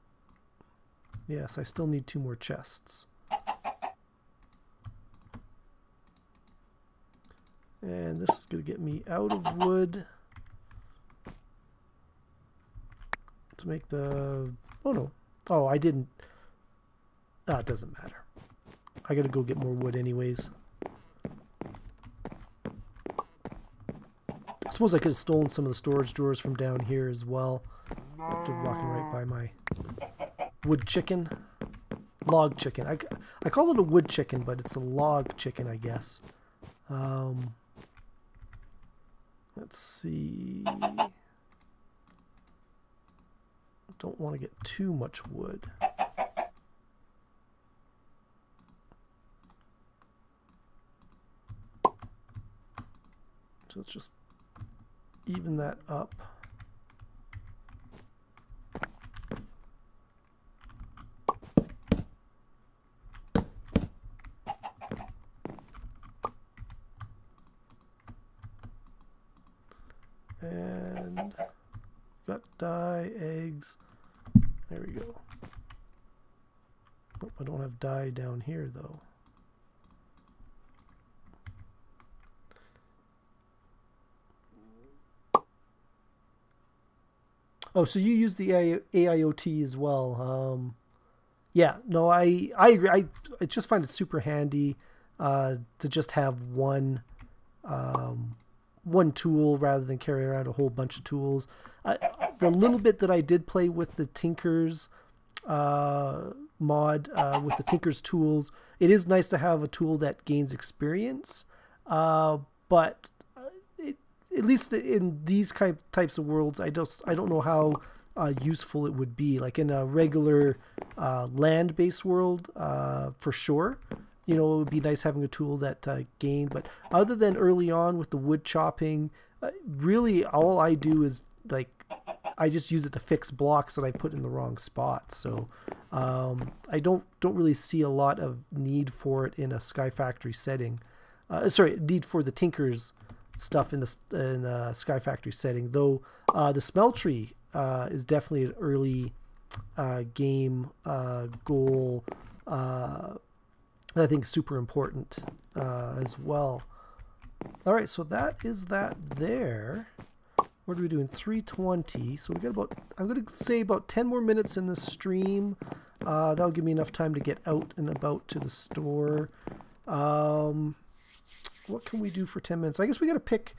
Yes, I still need 2 more chests. And this is going to get me out of wood to make the... Oh, no. Oh, I didn't... Ah, it doesn't matter. I got to go get more wood anyways. I suppose I could have stolen some of the storage drawers from down here as well. After walking right by my wood chicken. Log chicken. I call it a wood chicken, but it's a log chicken, I guess. Let's see. Don't want to get too much wood. So let's just even that up. And got dye, eggs. There we go. Oh, I don't have dye down here though. Oh, so you use the AIoT as well. Yeah, no, I agree. I just find it super handy to just have one tool rather than carry around a whole bunch of tools. The little bit that I did play with the Tinker's mod, with the Tinker's tools, it is nice to have a tool that gains experience, but at least in these types of worlds, I don't know how useful it would be. Like in a regular land-based world, for sure. You know, it would be nice having a tool that gained. But other than early on with the wood chopping, really all I do is like I just use it to fix blocks that I put in the wrong spot. So I don't really see a lot of need for it in a Sky Factory setting. Sorry, need for the Tinker's stuff in the Sky Factory setting. Though the smeltery is definitely an early game goal. I think super important as well. All right, so that is that there. What are we doing? 3:20. So we got about, I'm going to say about 10 more minutes in the stream. That'll give me enough time to get out and about to the store. what can we do for 10 minutes? I guess we got to pick,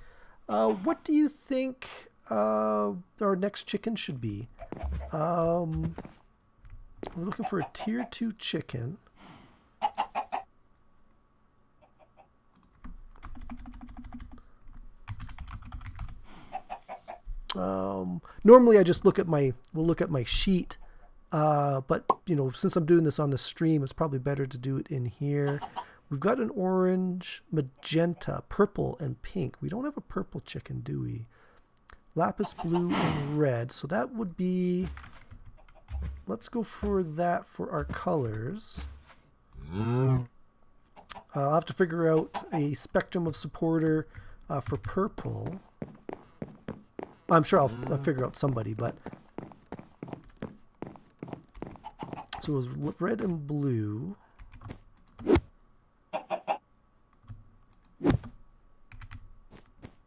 what do you think our next chicken should be? We're looking for a tier 2 chicken. Normally I just look at we'll look at my sheet, but you know, since I'm doing this on the stream, it's probably better to do it in here. We've got an orange, magenta, purple, and pink. We don't have a purple chicken, do we? Lapis blue and red. So that would be, let's go for that for our colors. I'll have to figure out a spectrum of supporter for purple. I'm sure I'll figure out somebody, but so it was red and blue.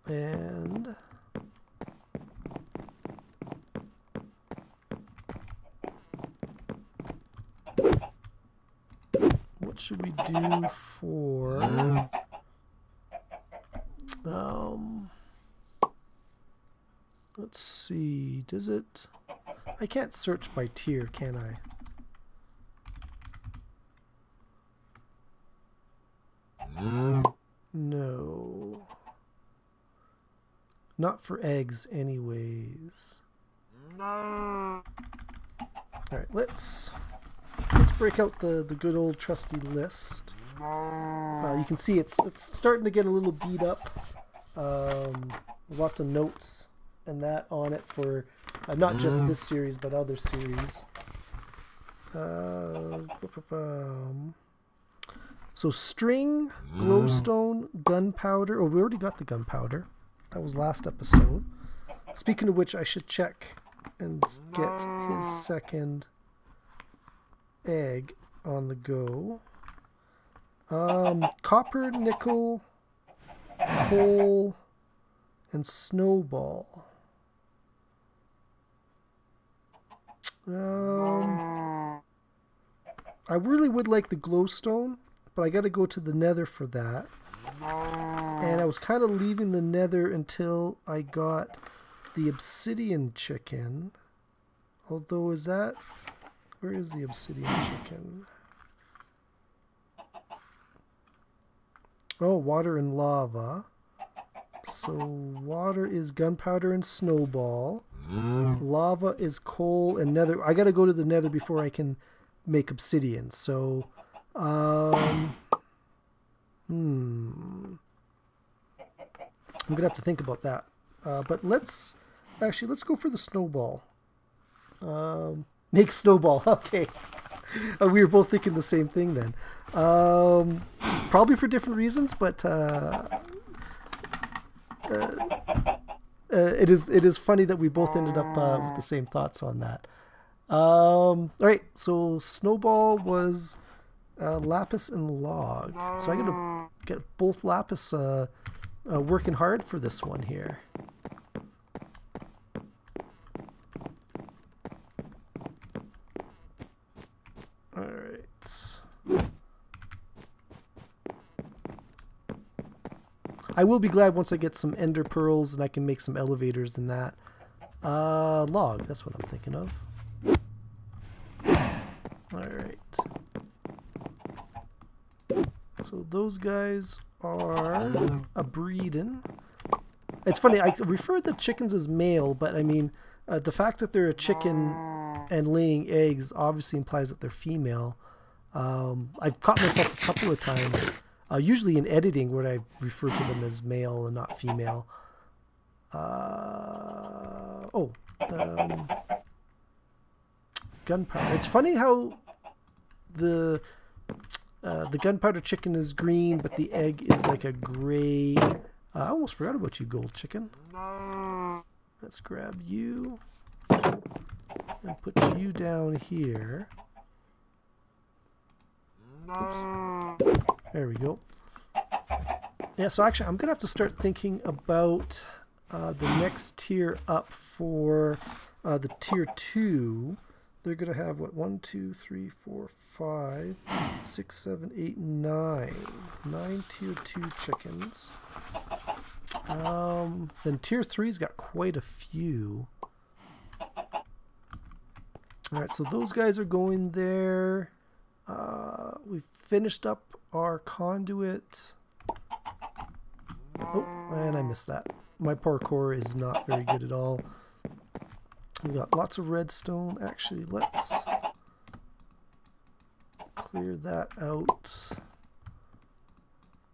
And what should we do for let's see, does it, I can't search by tier, can I? No. Not for eggs anyways. Alright, let's break out the good old trusty list. You can see it's starting to get a little beat up. Lots of notes and that on it for not just this series but other series. So string, glowstone, gunpowder. Oh, we already got the gunpowder. That was last episode. Speaking of which, I should check and get his second egg on the go. Copper, nickel, coal, and snowball. I really would like the glowstone, but I got to go to the nether for that. And I was kind of leaving the nether until I got the obsidian chicken. Although, is that... Where is the obsidian chicken? Oh, water and lava. So water is gunpowder and snowball. Lava is coal and nether. I gotta go to the nether before I can make obsidian. So, I'm gonna have to think about that. But let's go for the snowball. Make snowball. Okay. We were both thinking the same thing then. Probably for different reasons, but it is funny that we both ended up with the same thoughts on that. All right, so snowball was lapis and log. So I got to get both lapis working hard for this one here. All right. I will be glad once I get some ender pearls and I can make some elevators and that. Log, that's what I'm thinking of. Alright. So those guys are a breeding. It's funny, I refer to chickens as male, but I mean, the fact that they're a chicken and laying eggs obviously implies that they're female. I've caught myself a couple of times. Usually in editing where I refer to them as male and not female. Gunpowder. It's funny how the gunpowder chicken is green, but the egg is like a gray. I almost forgot about you, gold chicken. Let's grab you and put you down here. Oops. There we go. Yeah, so actually I'm going to have to start thinking about the next tier up for the tier 2. they're going to have what, 1, 2, 3, 4, 5, 6, 7, 8, 9. 9 tier 2 chickens. Then tier 3's got quite a few. Alright, so those guys are going there. We've finished up our conduit. Oh, and I missed that. My parkour is not very good at all. We got lots of redstone. Actually, let's clear that out.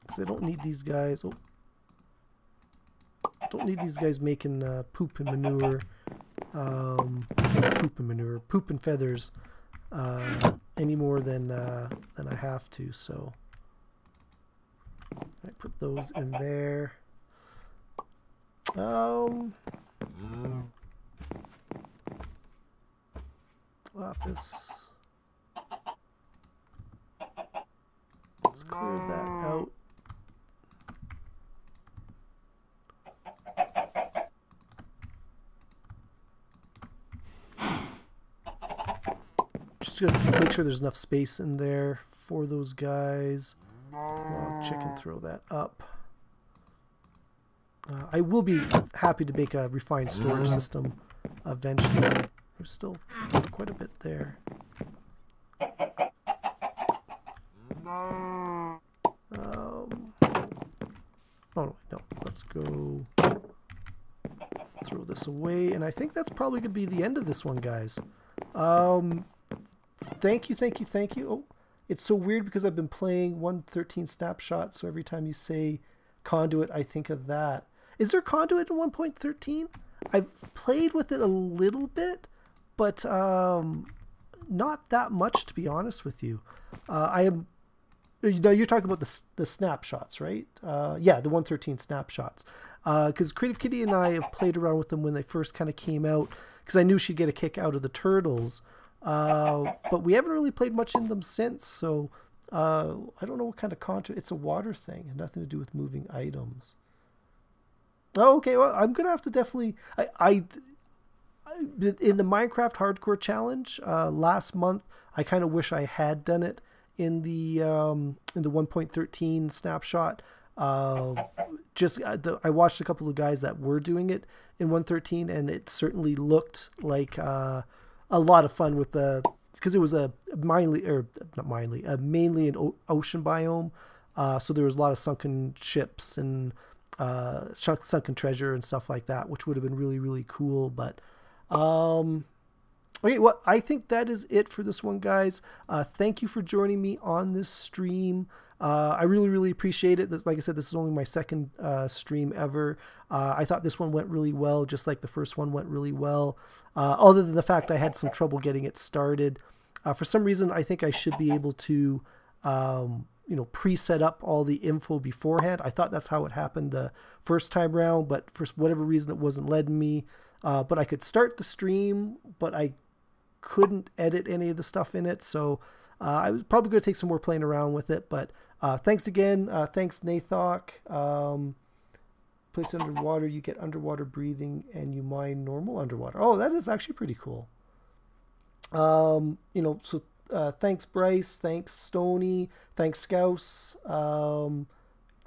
Because I don't need these guys. Oh. Don't need these guys making poop and manure. Poop and feathers any more than I have to. So I put those in there. Lapis. Let's clear that out. Just gonna make sure there's enough space in there for those guys. Log chicken, throw that up. I will be happy to make a refined storage system eventually. There's still quite a bit there. Oh no, let's go throw this away, and I think that's probably gonna be the end of this one, guys. Thank you. Oh, it's so weird because I've been playing 1.13 snapshot, so every time you say conduit, I think of that. Is there conduit in 1.13? I've played with it a little bit, but not that much, to be honest with you. You're talking about the snapshots, right? Yeah, the 1.13 snapshots. Because Creative Kitty and I have played around with them when they first kind of came out, because I knew she'd get a kick out of the turtles. But we haven't really played much in them since, so I don't know what kind of content. It's a water thing and nothing to do with moving items. Oh, okay. Well, I'm gonna have to definitely. In the Minecraft Hardcore Challenge last month, I kind of wish I had done it in the 1.13 snapshot. I watched a couple of guys that were doing it in 1.13, and it certainly looked like a lot of fun with because it was mainly an ocean biome. So there was a lot of sunken ships and sunken treasure and stuff like that, which would have been really, really cool. But okay, well, I think that is it for this one, guys. Thank you for joining me on this stream. I really, really appreciate it. Like I said, this is only my second stream ever. I thought this one went really well, just like the first one went really well. Other than the fact I had some trouble getting it started. For some reason, I think I should be able to pre-set up all the info beforehand. I thought that's how it happened the first time round, but for whatever reason, it wasn't letting me. But I could start the stream, but I couldn't edit any of the stuff in it. So I was probably going to take some more playing around with it. But thanks again. Thanks, Nathok. Place underwater, you get underwater breathing, and you mine normal underwater. Oh, that is actually pretty cool. Thanks, Bryce. Thanks, Stony. Thanks, Scouse. I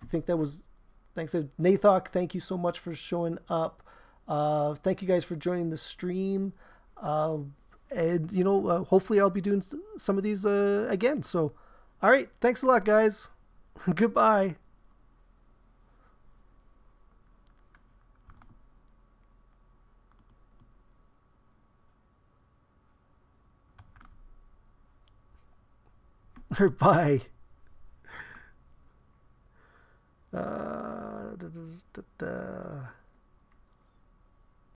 think that was... Thanks, Nathok. Thank you so much for showing up. Thank you guys for joining the stream. Hopefully I'll be doing some of these again. So, all right. Thanks a lot, guys. Goodbye. Or bye. Da, da, da, da.